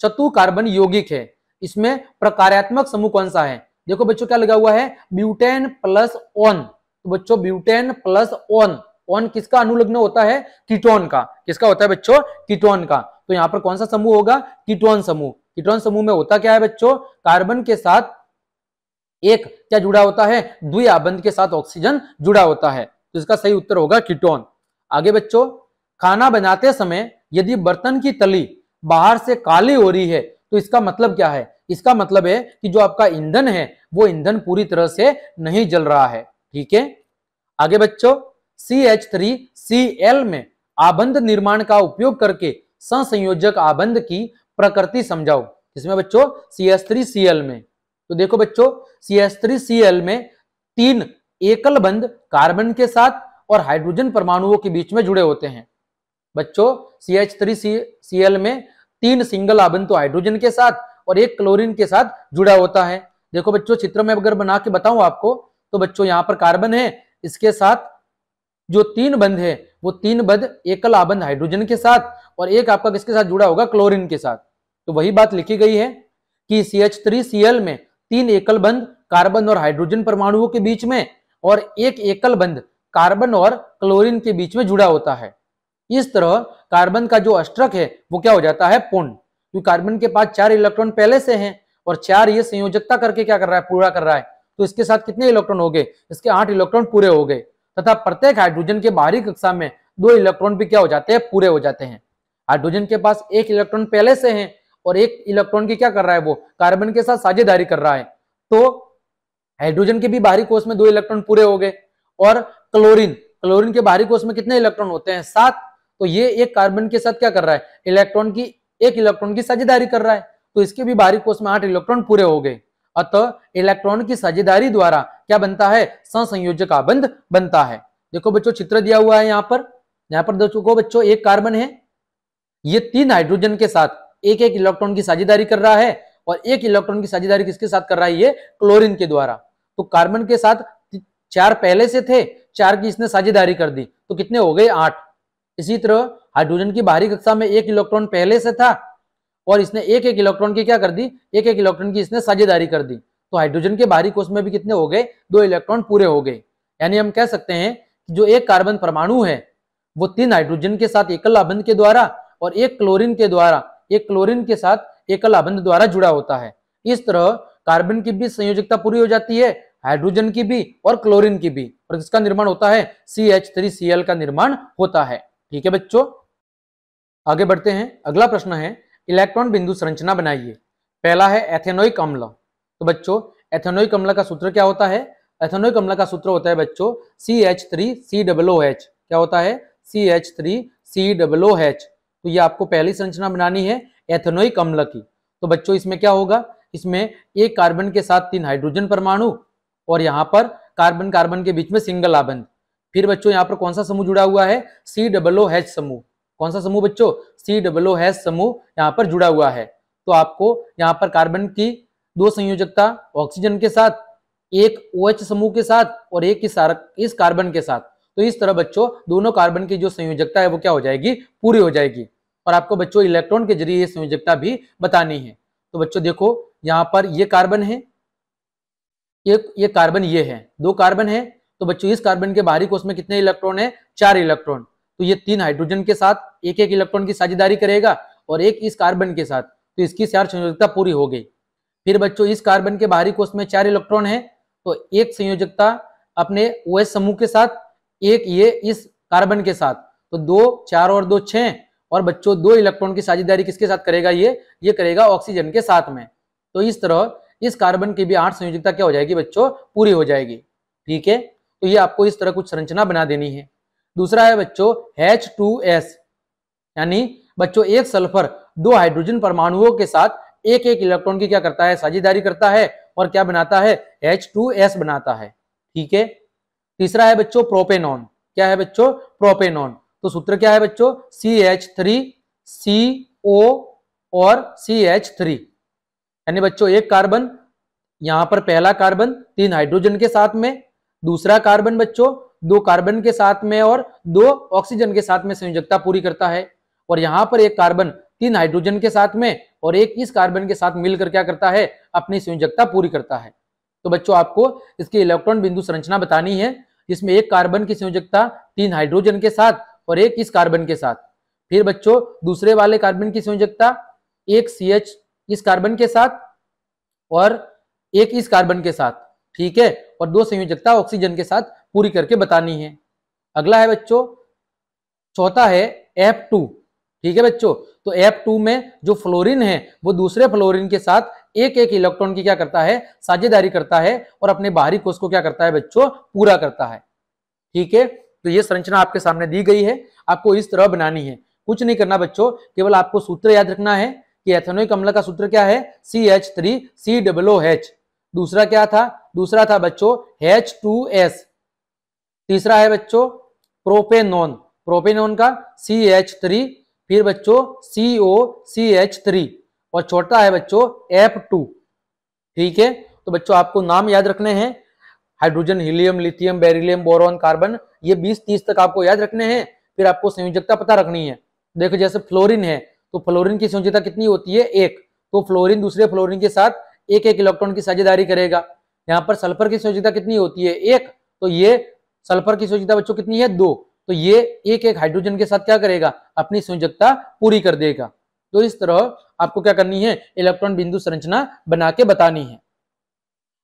चतु कार्बन यौगिक है, इसमें प्रकार्यात्मक समूह कौन सा है? देखो बच्चों क्या लगा हुआ है? Butane plus on. तो बच्चों ब्यूटेन प्लस ऑन, ऑन किसका अनुलग्न होता है? कीटोन का। किसका होता है बच्चों? कीटोन का। तो यहां पर कौन सा समूह होगा? कीटोन समूह। कीटोन समूह में होता क्या है बच्चों? कार्बन के साथ एक क्या जुड़ा होता है? द्विआबंध के साथ ऑक्सीजन जुड़ा होता है। तो इसका सही उत्तर होगा कीटोन। आगे बच्चों, खाना बनाते समय यदि बर्तन की तली बाहर से काली हो रही है तो इसका मतलब क्या है? इसका मतलब है कि जो आपका ईंधन है वो ईंधन पूरी तरह से नहीं जल रहा है। ठीक है, आगे बच्चों, CH3Cl में आबंध निर्माण का उपयोग करके सहसंयोजक आबंध की प्रकृति समझाओ। इसमें बच्चों CH3Cl में, तो देखो बच्चों CH3Cl में 3 एकल बंध कार्बन के साथ और हाइड्रोजन परमाणुओं के बीच में जुड़े होते हैं। बच्चों CH3Cl में 3 सिंगल आबंध तो हाइड्रोजन के साथ और एक क्लोरीन के साथ जुड़ा होता है। देखो बच्चों चित्र में अगर बना के बताऊं आपको, तो बच्चों यहां पर कार्बन है, इसके साथ जो 3 बंध है वो 3 बंध एकल आबंध हाइड्रोजन के साथ और एक आपका किसके साथ जुड़ा होगा? क्लोरीन के साथ। तो वही बात लिखी गई है कि CH3Cl में 3 एकल बंध कार्बन और हाइड्रोजन परमाणुओं के बीच में और एक एकल बंध कार्बन और क्लोरीन के बीच में जुड़ा होता है। इस तरह कार्बन का जो अष्टक है वो क्या हो जाता है? पूर्ण, क्योंकि कार्बन के पास 4 इलेक्ट्रॉन पहले से हैं और 4 ये संयोजकता करके क्या कर रहा है? पूरा कर रहा है। तो इसके साथ कितने इलेक्ट्रॉन हो गए? इसके 8 इलेक्ट्रॉन पूरे हो गए, तथा प्रत्येक हाइड्रोजन के बाहरी कक्षा में 2 इलेक्ट्रॉन भी क्या हो जाते हैं? पूरे हो जाते हैं। हाइड्रोजन के पास 1 इलेक्ट्रॉन पहले से है और 1 इलेक्ट्रॉन की क्या कर रहा है? वो कार्बन के साथ साझेदारी कर रहा है। तो हाइड्रोजन के भी बाहरी कोष में 2 इलेक्ट्रॉन पूरे हो गए और क्लोरीन के बाहरी कोष में कितने इलेक्ट्रॉन होते हैं? 7। तो ये एक कार्बन के साथ क्या कर रहा है? एक इलेक्ट्रॉन की साझेदारी कर रहा है। तो इसके भी बाहरी कोष में 8 इलेक्ट्रॉन पूरे हो गए। अतः इलेक्ट्रॉन की साझेदारी द्वारा क्या बनता है? सहसंयोजक आबंध बनता है। देखो बच्चों चित्र दिया हुआ है यहाँ पर देखो बच्चों, एक कार्बन है, ये 3 हाइड्रोजन के साथ एक एक इलेक्ट्रॉन की साझेदारी कर रहा है और एक इलेक्ट्रॉन की साझेदारी किसके साथ कर रहा है? ये क्लोरीन के द्वारा। तो कार्बन के साथ 4 पहले से थे, 4 की इसने साझेदारी कर दी, तो कितने हो गए? 8। इसी तरह हाइड्रोजन की बाहरी कक्षा में 1 इलेक्ट्रॉन पहले से था और इसने एक एक इलेक्ट्रॉन की क्या कर दी? एक एक इलेक्ट्रॉन की इसने साझेदारी कर दी। तो हाइड्रोजन के बाहरी कोष में भी कितने हो गए? 2 इलेक्ट्रॉन पूरे हो गए। यानी हम कह सकते हैं कि जो एक कार्बन परमाणु है वो 3 हाइड्रोजन के साथ एकल आबंध के द्वारा और एक क्लोरीन के साथ एकल आबंध द्वारा जुड़ा होता है। इस तरह कार्बन की भी संयोजकता पूरी हो जाती है, हाइड्रोजन की भी और क्लोरीन की भी, और इसका निर्माण होता है CH3Cl का निर्माण होता है। ठीक है बच्चों, आगे बढ़ते हैं। अगला प्रश्न है, इलेक्ट्रॉन बिंदु संरचना बनाइए। पहला है एथेनोइक अम्ल। तो बच्चों एथेनोइक अम्ल का सूत्र क्या होता है? एथेनोइक अम्ल का सूत्र होता है बच्चों CH3COOH। क्या होता है? CH3COOH। तो ये आपको पहली संरचना बनानी है एथेनोइक अम्ल की। तो बच्चों इसमें क्या होगा? इसमें एक कार्बन के साथ 3 हाइड्रोजन परमाणु और यहाँ पर कार्बन कार्बन के बीच में सिंगल आबंध। फिर बच्चों यहाँ पर कौन सा समूह जुड़ा हुआ है? COOH समूह। कौन सा समूह बच्चों? COOH समूह यहाँ पर जुड़ा हुआ है। तो आपको यहाँ पर कार्बन की 2 संयोजकता ऑक्सीजन के साथ, एक OH समूह के साथ और एक इस कार्बन के साथ। तो इस तरह बच्चों दोनों कार्बन की जो संयोजकता है वो क्या हो जाएगी? पूरी हो जाएगी। और आपको बच्चों इलेक्ट्रॉन के जरिए ये संयोजकता भी बतानी है। तो बच्चों देखो यहाँ पर ये कार्बन है, ये कार्बन ये है, 2 कार्बन है। तो बच्चों इस कार्बन के बाहरी कोष में कितने इलेक्ट्रॉन है? 4 इलेक्ट्रॉन। तो ये 3 हाइड्रोजन के साथ एक एक इलेक्ट्रॉन की साझेदारी करेगा और एक इस कार्बन के साथ, तो इसकी 4 संयोजकता पूरी हो गई। फिर बच्चों इस कार्बन के बाहरी कोष में 4 इलेक्ट्रॉन है, तो एक संयोजकता अपने OH समूह के साथ, एक ये इस कार्बन के साथ, तो 2 4 और 2 6। और बच्चों 2 इलेक्ट्रॉन की साझेदारी किसके साथ करेगा? ये करेगा ऑक्सीजन के साथ में। तो इस तरह इस कार्बन की भी 8 संयोजकता क्या हो जाएगी बच्चों? पूरी हो जाएगी। ठीक है, तो ये आपको इस तरह कुछ संरचना बना देनी है। दूसरा है बच्चों H2S, यानी बच्चों एक सल्फर 2 हाइड्रोजन परमाणुओं के साथ एक एक इलेक्ट्रॉन की क्या करता है? साझेदारी करता है और क्या बनाता है? H2S बनाता है। ठीक है, तीसरा है बच्चों प्रोपेनॉन। क्या है बच्चों? प्रोपेनॉन। तो सूत्र क्या है बच्चों? CH3CO और CH3। यानी बच्चों एक कार्बन, यहां पर पहला कार्बन 3 हाइड्रोजन के साथ में, दूसरा कार्बन बच्चों दो कार्बन के साथ में और दो ऑक्सीजन के साथ में संयोजकता पूरी करता है, और यहाँ पर एक कार्बन 3 हाइड्रोजन के साथ में और एक इस कार्बन के साथ मिलकर क्या करता है, अपनी संयोजकता पूरी करता है। तो बच्चों आपको इसकी इलेक्ट्रॉन बिंदु संरचना बतानी है, जिसमें एक कार्बन की संयोजकता 3 हाइड्रोजन के साथ और एक इस कार्बन के साथ। फिर बच्चों दूसरे वाले कार्बन की संयोजकता एक CH इस कार्बन के साथ और एक इस कार्बन के साथ, ठीक है, और दो संयोजकता ऑक्सीजन के साथ पूरी करके बतानी है। अगला है बच्चों चौथा है F2, ठीक है बच्चों। तो F2 में जो फ्लोरीन है वो दूसरे फ्लोरीन के साथ एक एक इलेक्ट्रॉन की क्या करता है, साझेदारी करता है और अपने बाहरी कोष को क्या करता है बच्चों, पूरा करता है, ठीक है। तो ये संरचना आपके सामने दी गई है, आपको इस तरह बनानी है, कुछ नहीं करना बच्चों, केवल आपको सूत्र याद रखना है कि एथेनोइक अम्ल का सूत्र क्या है, CH3COOH। दूसरा क्या था, दूसरा था बच्चों H2S। तीसरा है बच्चों प्रोपेनॉन, प्रोपेनॉन का CH3, फिर बच्चों COCH3 और चौथा है बच्चों F2, ठीक है। तो बच्चों आपको नाम याद रखने हैं, hydrogen, helium, lithium, beryllium, boron, carbon, ये 20-30 तक आपको याद रखने हैं। फिर आपको संयोजकता पता रखनी है। देखो जैसे फ्लोरीन है तो फ्लोरीन की संयोजकता कितनी होती है, 1, तो फ्लोरीन दूसरे फ्लोरीन के साथ एक एक इलेक्ट्रॉन की साझेदारी करेगा। यहाँ पर सल्फर की संयोजकता कितनी होती है, 1, तो ये सल्फर की संयोजकता बच्चों कितनी है, 2, तो ये एक एक हाइड्रोजन के साथ क्या करेगा, अपनी संयोजकता पूरी कर देगा। तो इस तरह आपको क्या करनी है, इलेक्ट्रॉन बिंदु संरचना बना के बतानी है।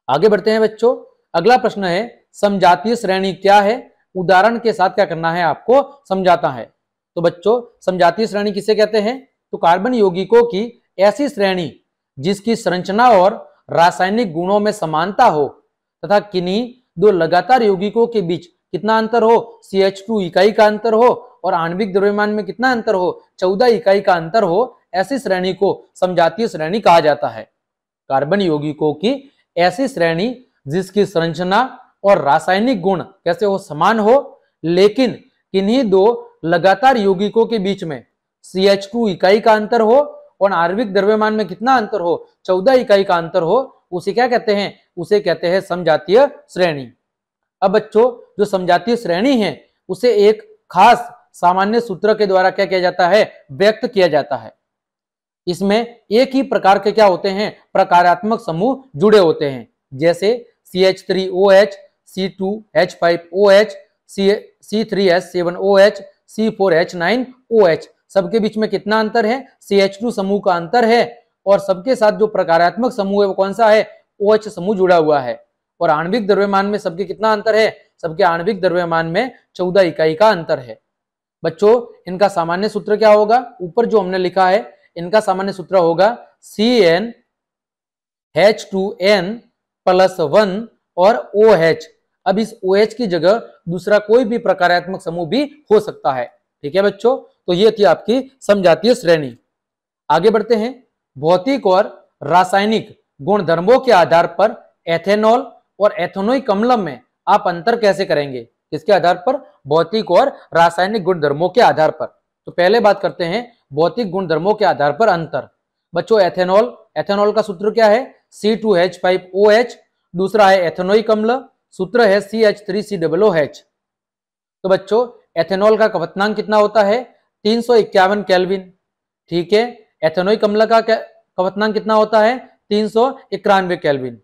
आगे बढ़ते हैं बच्चों, अगला प्रश्न है समजातीय श्रेणी क्या है, उदाहरण के साथ क्या करना है, आपको समझाता है। तो बच्चों समजातीय श्रेणी किसे कहते हैं, तो कार्बन यौगिकों की ऐसी श्रेणी जिसकी संरचना और रासायनिक गुणों में समानता हो तथा किन्हीं दो लगातार यौगिकों के बीच कितना अंतर हो, CH2 इकाई का अंतर हो और आणविक द्रव्यमान में कितना अंतर हो, 14 इकाई का अंतर हो, ऐसी श्रेणी को समजातीय श्रेणी कहा जाता है। कार्बन यौगिकों की ऐसी श्रेणी जिसकी संरचना और रासायनिक गुण कैसे हो, समान हो, लेकिन किन्हीं दो लगातार यौगिकों के बीच में CH2 इकाई का अंतर हो और आणविक द्रव्यमान में कितना अंतर हो, 14 इकाई का अंतर हो, उसे क्या कहते हैं, उसे कहते हैं समजातीय श्रेणी। अब बच्चों जो समजातीय श्रेणी है उसे एक खास सामान्य सूत्र के द्वारा क्या किया जाता है, व्यक्त किया जाता है। इसमें एक ही प्रकार के क्या होते हैं, प्रकारात्मक समूह जुड़े होते हैं, जैसे CH3OH, C2H5OH, C3H7OH, C4H9OH, सबके बीच में कितना अंतर है, CH2 समूह का अंतर है, और सबके साथ जो प्रकारात्मक समूह है वो कौन सा है, OH समूह जुड़ा हुआ है। और आणविक द्रव्यमान में सबके कितना अंतर है, सबके आणविक द्रव्यमान में 14 इकाई का अंतर है। बच्चों इनका सामान्य सूत्र क्या होगा, ऊपर जो हमने लिखा है इनका सामान्य सूत्र होगा CnH2n+1 और OH। अब इस OH की जगह दूसरा कोई भी प्रकारात्मक समूह भी हो सकता है, ठीक है बच्चों। तो ये थी आपकी समजातीय श्रेणी। आगे बढ़ते हैं, भौतिक और रासायनिक गुणधर्मों के आधार पर एथेनॉल और एथेनोइक अम्ल में आप अंतर कैसे करेंगे, किसके आधार पर, भौतिक और रासायनिक गुणधर्मों के आधार पर। तो पहले बात करते हैं भौतिक गुणधर्मों के आधार पर अंतर। बच्चों एथेनॉल, एथेनॉल का सूत्र क्या है, C2H5OH, दूसरा है एथेनोइक अम्ल, सूत्र है CH3COOH। तो बच्चों एथेनॉल का क्वथनांक कितना होता है, 351 केल्विन, ठीक है। एथेनोइक अम्ल का क्वथनांक कितना होता है, 391 केल्विन।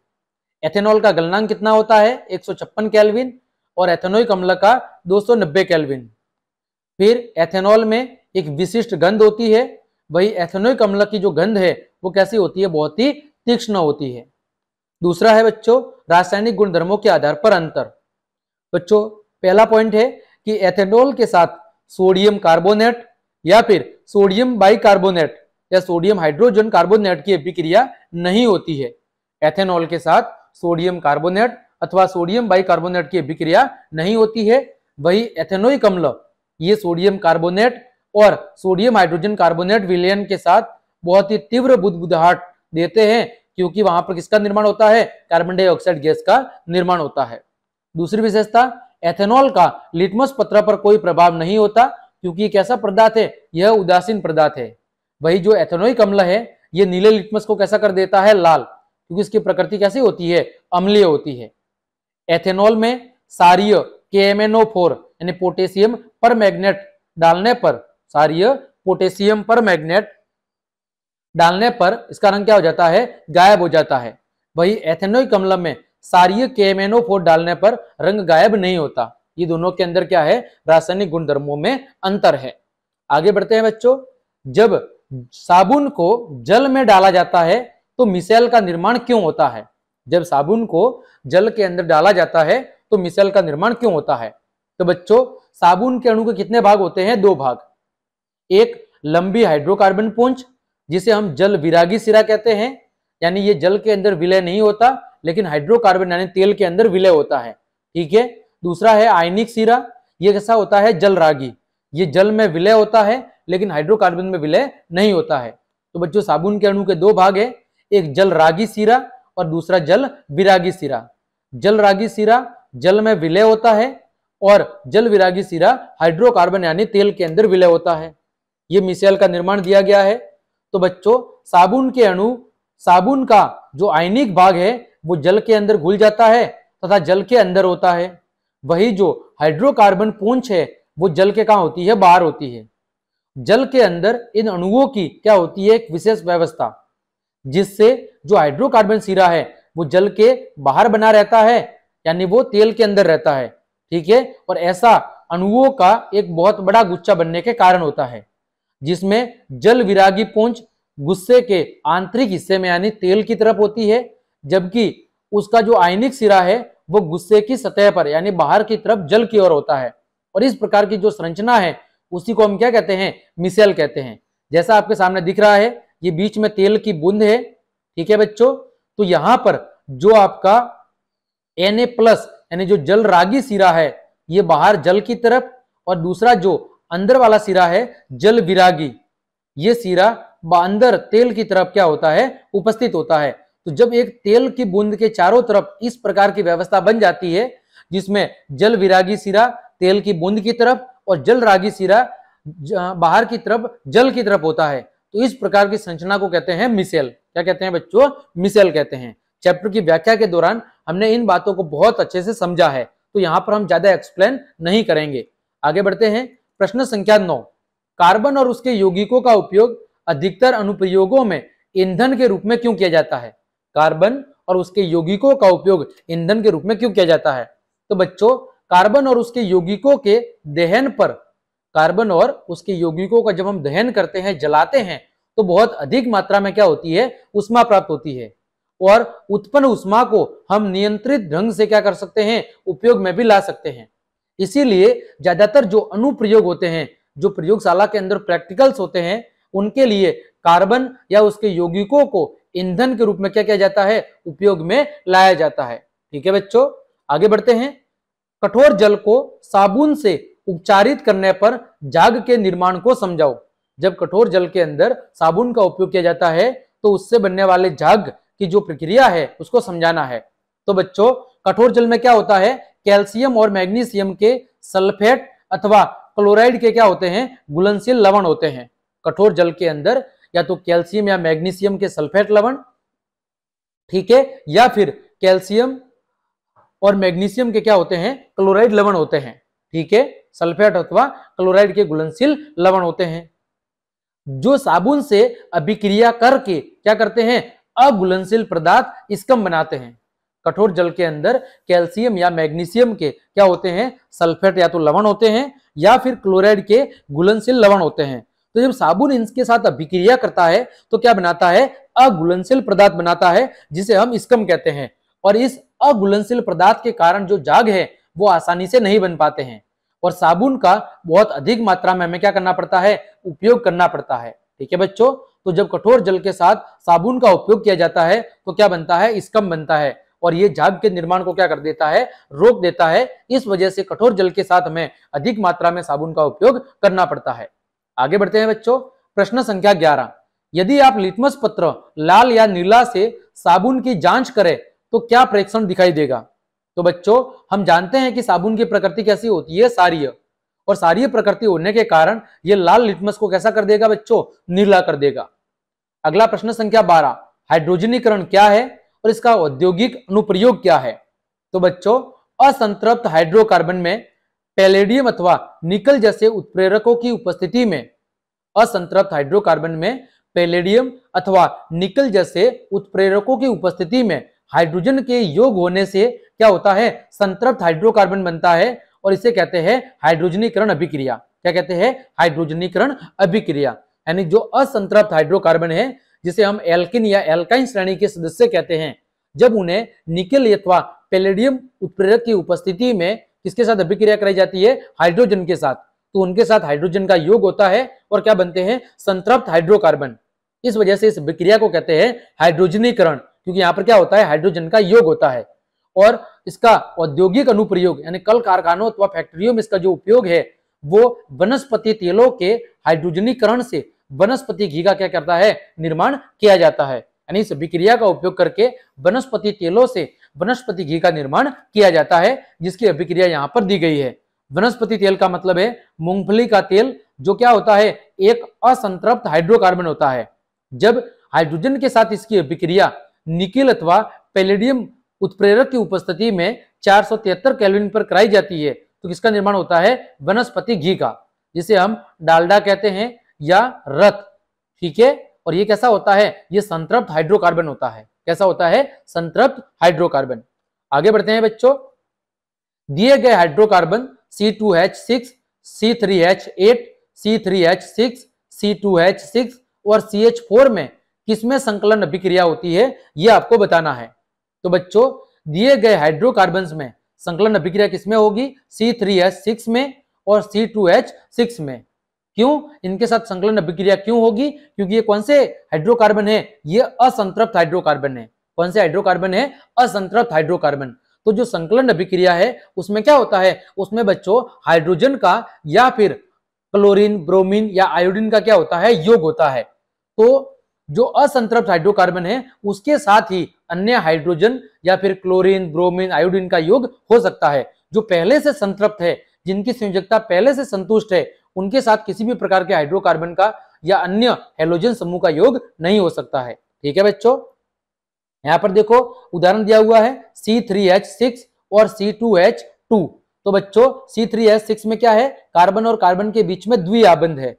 एथेनॉल का गलनांक कितना होता है, 156 केल्विन, और एथेनोइक अम्ल का 290 केल्विन। फिर एथेनॉल में एक विशिष्ट गंध होती है, वही एथेनोइक अम्ल की जो गंध है वो कैसी होती है, बहुत ही तीक्ष्ण होती है। दूसरा है बच्चों रासायनिक गुणधर्मों के आधार पर अंतर। बच्चों पहला पॉइंट है कि एथेनॉल के साथ सोडियम कार्बोनेट या फिर सोडियम बाइकार्बोनेट या सोडियम हाइड्रोजन कार्बोनेट की अभिक्रिया नहीं होती है। एथेनॉल के साथ सोडियम कार्बोनेट अथवा सोडियम बाइकार्बोनेट की अभिक्रिया नहीं होती है। वही एथेनोइक अम्ल ये सोडियम कार्बोनेट और सोडियम हाइड्रोजन कार्बोनेट विलयन के साथ बहुत ही तीव्र बुदबुदाहट देते हैं, क्योंकि वहां पर किसका निर्माण होता है, कार्बन डाइऑक्साइड गैस का निर्माण होता है। दूसरी विशेषता, एथेनॉल का लिटमस पत्र पर कोई प्रभाव नहीं होता, क्योंकि एक ऐसा पदार्थ है, यह उदासीन पदार्थ है। वही जो एथेनोइक अम्ल है ये नीले लिटमस को कैसा कर देता है, लाल, क्योंकि इसकी प्रकृति कैसी होती है, अम्लीय होती है। एथेनॉल में सारीय KMnO4 यानी पोटेशियम पर मैग्नेट डालने पर, क्षारीय पोटेशियम पर मैग्नेट डालने पर इसका रंग क्या हो जाता है, गायब हो जाता है। वही एथेनोइक अम्ल में क्षारीय KMnO4 डालने पर रंग गायब नहीं होता। ये दोनों के अंदर क्या है, रासायनिक गुणधर्मों में अंतर है। आगे बढ़ते हैं बच्चों। जब साबुन को जल में डाला जाता है तो मिसेल का निर्माण क्यों होता है? जब साबुन को जल के अंदर डाला जाता है तो मिसेल का निर्माण क्यों होता है? तो बच्चों, साबुन के अणु के कितने भाग होते हैं? 2 भाग। एक लंबी हाइड्रोकार्बन पूंछ जिसे हम जल विरागी सिरा कहते हैं, यानी ये जल के अंदर विलय नहीं होता लेकिन हाइड्रोकार्बन यानी तेल के अंदर विलय होता है। ठीक है। दूसरा है आयनिक सिरा, ये कैसा होता है, जल रागी, ये जल में विलय होता है लेकिन हाइड्रोकार्बन में विलय नहीं होता है। तो बच्चों, साबुन के अणु के 2 भाग है, एक जल रागी सिरा और दूसरा जल विरागी सिरा। जल रागी सिरा जल में विलय होता है और जल विरागी सिरा हाइड्रोकार्बन यानी तेल के अंदर विलय होता है। ये मिसेल का निर्माण दिया गया है। तो बच्चों, साबुन के अणु, साबुन का जो आयनिक भाग है वो जल के अंदर घुल जाता है तथा जल के अंदर होता है। वही जो हाइड्रोकार्बन पूंछ है वो जल के कहां होती है, बाहर होती है। जल के अंदर इन अणुओं की क्या होती है, एक विशेष व्यवस्था, जिससे जो हाइड्रोकार्बन सिरा है वो जल के बाहर बना रहता है, यानी वो तेल के अंदर रहता है। ठीक है। और ऐसा अणुओं का एक बहुत बड़ा गुच्छा बनने के कारण होता है, जिसमें जल विरागी पूंछ गुस्से के आंतरिक हिस्से में यानी तेल की तरफ होती है, जबकि उसका जो आयनिक सिरा है वो गुस्से की सतह पर यानी बाहर की तरफ जल की ओर होता है। और इस प्रकार की जो संरचना है उसी को हम क्या कहते हैं, मिसेल कहते हैं। जैसा आपके सामने दिख रहा है, ये बीच में तेल की बूंद है। ठीक है बच्चों। तो यहां पर जो आपका Na+ यानी जो जल रागी सिरा है ये बाहर जल की तरफ, और दूसरा जो अंदर वाला सिरा है जल विरागी, ये सिरा अंदर तेल की तरफ क्या होता है, उपस्थित होता है। तो जब एक तेल की बूंद के चारों तरफ इस प्रकार की व्यवस्था बन जाती है, जिसमें जल विरागी सिरा तेल की बूंद की तरफ और जल रागी सिरा बाहर की तरफ जल की तरफ होता है, तो इस प्रकार की संरचना को कहते हैं मिसेल। क्या कहते हैं बच्चों, मिसेल कहते हैं। चैप्टर की व्याख्या के दौरान हमने इन बातों को बहुत अच्छे से समझा है, तो यहां पर हम ज्यादा एक्सप्लेन नहीं करेंगे। आगे बढ़ते हैं। प्रश्न संख्या 9। कार्बन और उसके यौगिकों का उपयोग अधिकतर अनुप्रयोगों में ईंधन के रूप में क्यों किया जाता है? कार्बन और उसके यौगिकों का उपयोग ईंधन के रूप में क्यों किया जाता है? तो बच्चों, कार्बन और उसके यौगिकों के दहन पर, कार्बन और उसके यौगिकों का जब हम दहन करते हैं, जलाते हैं, तो बहुत अधिक मात्रा में क्या होती है, ऊष्मा प्राप्त होती है। और उत्पन्न ऊष्मा को हम नियंत्रित ढंग से क्या कर सकते हैं, उपयोग में भी ला सकते हैं। इसीलिए ज्यादातर जो अनुप्रयोग होते हैं, जो प्रयोगशाला के अंदर प्रैक्टिकल्स होते हैं, उनके लिए कार्बन या उसके यौगिकों को ईंधन के रूप में क्या किया जाता है, उपयोग में लाया जाता है। ठीक है बच्चों। आगे बढ़ते हैं। कठोर जल को साबुन से उपचारित करने पर झाग के निर्माण को समझाओ। जब कठोर जल के अंदर साबुन का उपयोग किया जाता है तो उससे बनने वाले झाग की जो प्रक्रिया है उसको समझाना है। तो बच्चों, कठोर जल में क्या होता है, कैल्शियम और मैग्नीशियम के सल्फेट अथवा क्लोराइड के क्या होते हैं, घुलनशील लवण होते हैं। कठोर जल के अंदर या तो कैल्शियम या मैग्नीशियम के सल्फेट लवण, ठीक है, या फिर कैल्शियम और मैग्नीशियम के क्या होते हैं, क्लोराइड लवण होते हैं। ठीक है। सल्फेट अथवा क्लोराइड के घुलनशील लवण होते हैं, जो साबुन से अभिक्रिया करके क्या करते हैं, अघुलनशील पदार्थ स्कम बनाते हैं। कठोर जल के अंदर कैल्शियम या मैग्नीशियम के क्या होते हैं, सल्फेट या तो लवण होते हैं या फिर क्लोराइड के घुलनशील लवण होते हैं। तो जब साबुन इनके साथ अभिक्रिया करता है तो क्या बनाता है, अघुलनशील पदार्थ बनाता है, जिसे हम स्कम कहते हैं। और इस अघुलनशील पदार्थ के कारण जो झाग है वो आसानी से नहीं बन पाते हैं, और साबुन का बहुत अधिक मात्रा में हमें क्या करना पड़ता है, उपयोग करना पड़ता है। ठीक है बच्चों। तो जब कठोर जल के साथ साबुन का उपयोग किया जाता है तो क्या बनता है, स्कम बनता है, और ये झाग के निर्माण को क्या कर देता है, रोक देता है। इस वजह से कठोर जल के साथ हमें अधिक मात्रा में साबुन का उपयोग करना पड़ता है। आगे बढ़ते हैं बच्चों। प्रश्न संख्या 11। यदि आप लिटमस पत्र लाल या नीला से साबुन की जांच करें तो क्या प्रेक्षण दिखाई देगा? तो बच्चों, हम जानते हैं कि साबुन की प्रकृति कैसी होती है, सारीय, और सारीय प्रकृति होने के कारण यह लाल लिटमस को कैसा कर देगा बच्चों, नीला कर देगा। अगला प्रश्न संख्या 12। हाइड्रोजनीकरण क्या है और इसका औद्योगिक अनुप्रयोग क्या है? तो बच्चों, असंतृप्त हाइड्रोकार्बन में पैलेडियम अथवा निकल जैसे उत्प्रेरकों की उपस्थिति में, असंतृप्त हाइड्रोकार्बन में पैलेडियम अथवा निकल जैसे उत्प्रेरकों की उपस्थिति में हाइड्रोजन के योग होने से क्या होता है, संतृप्त हाइड्रोकार्बन बनता है और इसे कहते हैं हाइड्रोजनीकरण अभिक्रिया। क्या कहते हैं, हाइड्रोजनीकरण अभिक्रिया। यानी जो असंतृप्त हाइड्रोकार्बन है जिसे हम एल्किन या एल्काइन श्रेणी के सदस्य कहते हैं, जब उन्हें निकेल अथवा पैलेडियम उत्प्रेरक की उपस्थिति में किसके साथ अभिक्रिया कराई जाती है, हाइड्रोजन के साथ, तो उनके साथ हाइड्रोजन का योग होता है और क्या बनते हैं, संतृप्त हाइड्रोकार्बन। इस वजह से इस अभिक्रिया को कहते हैं हाइड्रोजनीकरण, क्योंकि यहाँ पर क्या होता है, हाइड्रोजन का योग होता है। और इसका औद्योगिक अनुप्रयोग यानी कल कारखानों अथवा फैक्ट्रियों में इसका जो उपयोग है वो वनस्पति तेलों के हाइड्रोजनीकरण से वनस्पति घी का क्या करता है, निर्माण किया जाता है। यानी इस अभिक्रिया का उपयोग करके वनस्पति तेलों से वनस्पति घी का निर्माण किया जाता है, जिसकी अभिक्रिया यहाँ पर दी गई है। वनस्पति तेल का मतलब है मूंगफली का तेल, जो क्या होता है, एक असंतृप्त हाइड्रोकार्बन होता है। जब हाइड्रोजन के साथ इसकी अभिक्रिया निकेल अथवा पैलेडियम उत्प्रेरक की उपस्थिति में 473 केल्विन पर कराई जाती है तो किसका निर्माण होता है, वनस्पति घी का, जिसे हम डालडा कहते हैं या रत। ठीक है, और ये कैसा होता है, ये संतृप्त हाइड्रोकार्बन होता है। कैसा होता है, संतृप्त हाइड्रोकार्बन। आगे बढ़ते हैं बच्चों। दिए गए hydrocarbon C2H6, C3H8, C3H6, C2H6 और CH4 में किसमें संकलन अभिक्रिया होती है, यह आपको बताना है। तो बच्चों दिए गए हाइड्रोकार्बन्स में संकलन अभिक्रिया किसमें होगी, C3H6 में और C2H6 में। क्यों इनके साथ संकलन अभिक्रिया क्यों होगी, क्योंकि ये कौन से हाइड्रोकार्बन है, ये असंतृप्त हाइड्रोकार्बन है। कौन से हाइड्रोकार्बन है, असंतृप्त हाइड्रोकार्बन। तो जो संकलन अभिक्रिया है उसमें क्या होता है, उसमें बच्चों हाइड्रोजन का या फिर क्लोरीन, ब्रोमीन या आयोडीन का क्या होता है, योग होता है। तो जो असंतृप्त हाइड्रोकार्बन है उसके साथ ही अन्य हाइड्रोजन या फिर क्लोरीन, ब्रोमीन, आयोडीन का योग हो सकता है। जो पहले से संतृप्त है, जिनकी संयोजकता पहले से संतुष्ट है, उनके साथ किसी भी प्रकार के हाइड्रोकार्बन का या अन्य हैलोजन समूह का योग नहीं हो सकता है। ठीक है बच्चों, यहां पर देखो उदाहरण दिया हुआ है C3H6 और C2H2। तो बच्चों C3H6 में क्या है, कार्बन और कार्बन के बीच में द्विआबंध है।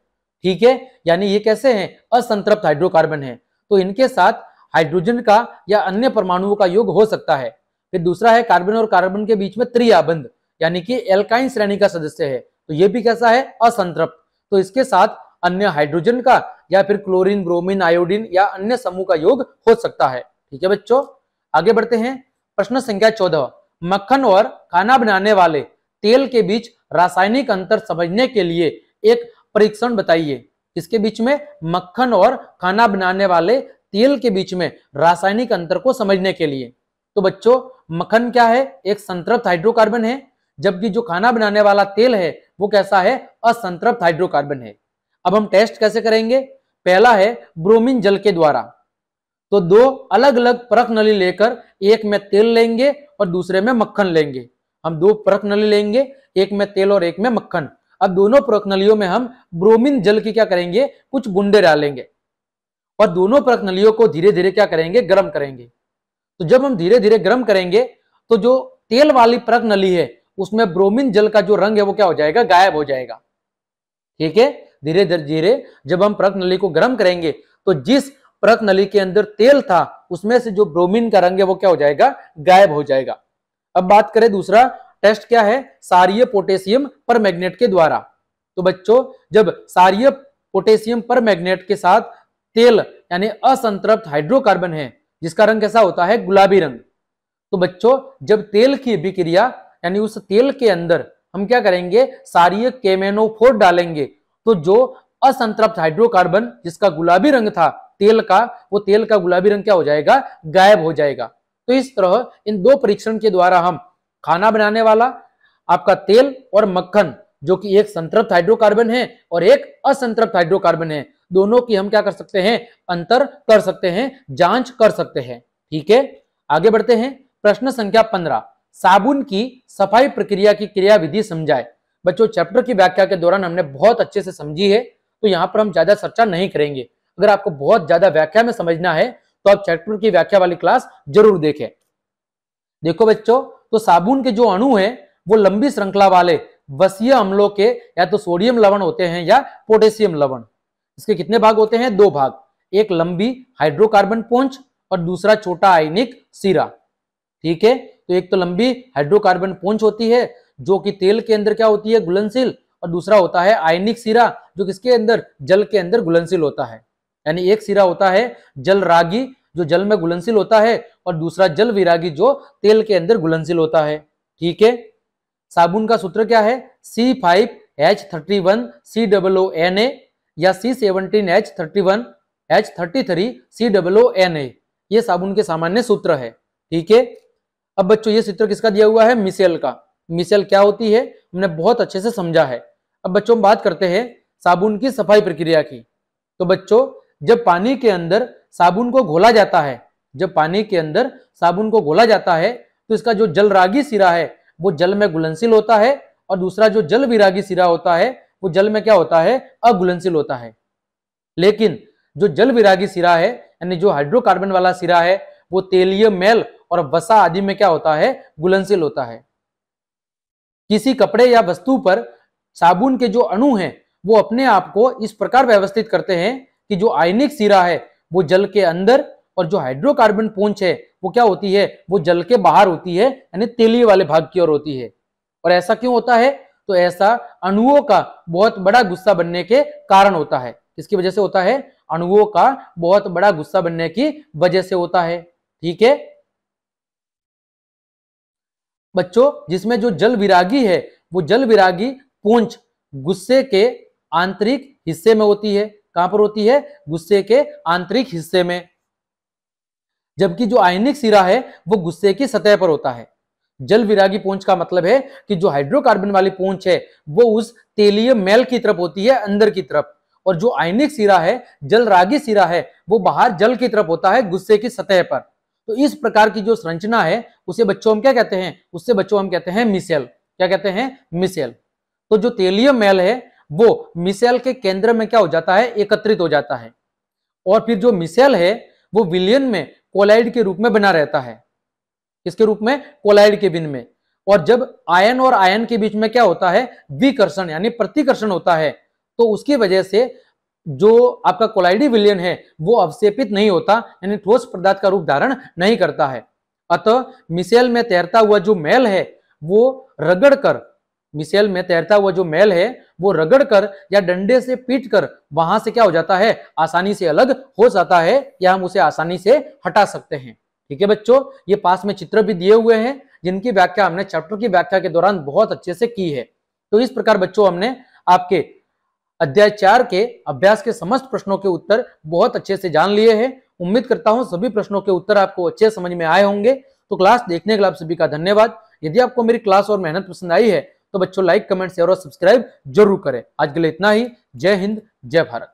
ठीक है, यानी ये कैसे हैं, असंतृप्त हाइड्रोकार्बन है, तो इनके साथ हाइड्रोजन का या अन्य परमाणुओं का योग हो सकता है। फिर दूसरा है कार्बन और कार्बन के बीच में त्रिआबंध, यानी कि एल्काइन श्रेणी का सदस्य है, तो ये भी कैसा है, असंतृप्त। तो इसके साथ अन्य हाइड्रोजन का या फिर क्लोरीन, ब्रोमीन, आयोडीन या अन्य समूह का योग हो सकता है। ठीक है बच्चों, आगे बढ़ते हैं। प्रश्न संख्या 14, मक्खन और खाना बनाने वाले तेल के बीच रासायनिक अंतर समझने के लिए एक परीक्षण बताइए। इसके बीच में, मक्खन और खाना बनाने वाले तेल के बीच में रासायनिक अंतर को समझने के लिए। तो बच्चों मक्खन क्या है, एक संतृप्त हाइड्रोकार्बन है, जबकि जो खाना बनाने वाला तेल है वो कैसा है, असंतृप्त हाइड्रोकार्बन है। अब हम टेस्ट कैसे करेंगे, पहला है ब्रोमीन जल के द्वारा। तो दो अलग अलग परख नली लेकर एक में तेल लेंगे और दूसरे में मक्खन लेंगे। हम दो परख नली लेंगे, एक में तेल और एक में मक्खन। अब दोनों परख नलियों में हम ब्रोमीन जल की क्या करेंगे, कुछ बूंदे डालेंगे और दोनों परख नलियों को धीरे धीरे क्या करेंगे, गर्म करेंगे। तो जब हम धीरे धीरे गर्म करेंगे तो जो तेल वाली परख नली है उसमें ब्रोमीन जल का जो रंग है वो क्या हो जाएगा, गायब हो जाएगा। ठीक है, धीरे धीरे जब हम परख नली को गर्म करेंगे तो जिस परख नली के अंदर तेल था उसमें से जो ब्रोमीन का रंग है वो क्या हो जाएगा, गायब हो जाएगा। अब बात करें दूसरा टेस्ट क्या है, सारीय पोटेशियम परमैंगनेट के द्वारा। तो बच्चों जब सारीय पोटेशियम परमैंगनेट के साथ तेल यानी असंतृप्त हाइड्रोकार्बन है जिसका रंग कैसा होता है, गुलाबी रंग। तो बच्चों जब तेल की अभिक्रिया यानी उस तेल के अंदर हम क्या करेंगे, सारीय केमेनोफोर डालेंगे, तो जो असंतृप्त हाइड्रोकार्बन जिसका गुलाबी रंग था तेल का, वो तेल का गुलाबी रंग क्या हो जाएगा, गायब हो जाएगा। तो इस तरह इन दो परीक्षण के द्वारा हम खाना बनाने वाला आपका तेल और मक्खन, जो कि एक संतृप्त हाइड्रोकार्बन है और एक असंतृप्त हाइड्रोकार्बन है, दोनों की हम क्या कर सकते हैं, अंतर कर सकते हैं, जांच कर सकते हैं। ठीक है, आगे बढ़ते हैं। प्रश्न संख्या 15, साबुन की सफाई प्रक्रिया की क्रिया विधि समझाए। बच्चों चैप्टर की व्याख्या के दौरान हमने बहुत अच्छे से समझी है, तो यहाँ पर हम ज्यादा चर्चा नहीं करेंगे। अगर आपको बहुत ज्यादा व्याख्या में समझना है तो आप चैप्टर की व्याख्या वाली क्लास जरूर देखें। देखो बच्चों तो साबुन के जो अणु है वो लंबी श्रृंखला वाले वसीय अम्लों के या तो सोडियम लवण होते हैं या पोटेशियम लवण। इसके कितने भाग होते हैं? 2 भाग, एक लंबी हाइड्रोकार्बन पूंछ और दूसरा छोटा आयनिक सिरा। ठीक है, तो एक तो लंबी हाइड्रोकार्बन पूंछ होती है जो कि तेल के अंदर क्या होती है? घुलनशील, और दूसरा होता है आयनिक सिरा जो किसके अंदर? जल के अंदर घुलनशील होता है। यानी एक सिरा होता है जल रागी जो जल में घुलनशील होता है और दूसरा जल विरागी जो तेल के अंदर घुलनशील होता है। ठीक है, साबुन का सूत्र क्या है? C5H31COONA या C17H31H33COONA, ये साबुन के सामान्य सूत्र है। ठीक है, अब बच्चों ये सूत्र किसका दिया हुआ है? मिशेल का। मिशेल क्या होती है हमने बहुत अच्छे से समझा है। अब बच्चों हम बात करते हैं साबुन की सफाई प्रक्रिया की। तो बच्चों जब पानी के अंदर साबुन को घोला जाता है, जब पानी के अंदर साबुन को घोला जाता है तो इसका जो जल रागी सिरा है वो जल में घुलनशील होता है और दूसरा जो जल विरागी सिरा होता है वो जल में क्या होता है? अघुलनशील होता है। लेकिन जो जल विरागी सिरा है यानी जो हाइड्रोकार्बन वाला सिरा है वो तेलीय मैल और वसा आदि में क्या होता है? घुलनशील होता है। किसी कपड़े या वस्तु पर साबुन के जो अणु हैं वो अपने आप को इस प्रकार व्यवस्थित करते हैं कि जो आयनिक सिरा है वो जल के अंदर और जो हाइड्रोकार्बन पूंछ है वो क्या होती है? वो जल के बाहर होती है, यानी तेलीय वाले भाग की ओर होती है। और ऐसा क्यों होता है? तो ऐसा अणुओं का बहुत बड़ा गुस्सा बनने के कारण होता है। किसकी वजह से होता है? अणुओं का बहुत बड़ा गुस्सा बनने की वजह से होता है। ठीक है बच्चों, जिसमें जो जल विरागी है वो जल विरागी पूंछ गुस्से के आंतरिक हिस्से में होती है। कहां पर होती है? गुस्से के आंतरिक हिस्से में। जबकि जो आयनिक सिरा है वो गुस्से की सतह पर होता है। जल विरागी पूंछ का मतलब है कि जो हाइड्रोकार्बन वाली पूंछ है वो उस तेलीय मैल की तरफ होती है, अंदर की तरफ, और जो आयनिक सिरा है, जल रागी सिरा है, वो बाहर जल की तरफ होता है, गुस्से की सतह पर। तो इस प्रकार की जो संरचना है उसे बच्चों हम क्या कहते हैं? उससे बच्चों हम कहते हैं मिशेल। क्या कहते हैं? मिशेल। तो जो तेलीय मैल है वो मिशेल के केंद्र में क्या हो जाता है? एकत्रित हो जाता है, और फिर जो मिशेल है वो विलयन में कोलाइड के रूप में बना रहता है। किसके रूप में? कोलाइड के बिन में। और जब आयन और आयन के बीच में क्या होता है? विकर्षण यानी प्रतिकर्षण होता है, तो उसकी वजह से जो आपका कोलाइडी विलयन है वो अवक्षेपित नहीं होता, यानी ठोस पदार्थ का रूप धारण नहीं करता है। अतः मिशेल में तैरता हुआ जो मैल है वो रगड़कर, मिशेल में तैरता हुआ जो मैल है वो रगड़कर या डंडे से पीटकर वहां से क्या हो जाता है? आसानी से अलग हो जाता है, या हम उसे आसानी से हटा सकते हैं। ठीक है बच्चों, ये पास में चित्र भी दिए हुए हैं जिनकी व्याख्या हमने चैप्टर की व्याख्या के दौरान बहुत अच्छे से की है। तो इस प्रकार बच्चों हमने आपके अध्याय 4 के अभ्यास के समस्त प्रश्नों के उत्तर बहुत अच्छे से जान लिए हैं। उम्मीद करता हूं सभी प्रश्नों के उत्तर आपको अच्छे समझ में आए होंगे। तो क्लास देखने के लिए आप सभी का धन्यवाद। यदि आपको मेरी क्लास और मेहनत पसंद आई है तो बच्चों लाइक, कमेंट, शेयर और सब्सक्राइब जरूर करें। आज के लिए इतना ही। जय हिंद, जय भारत।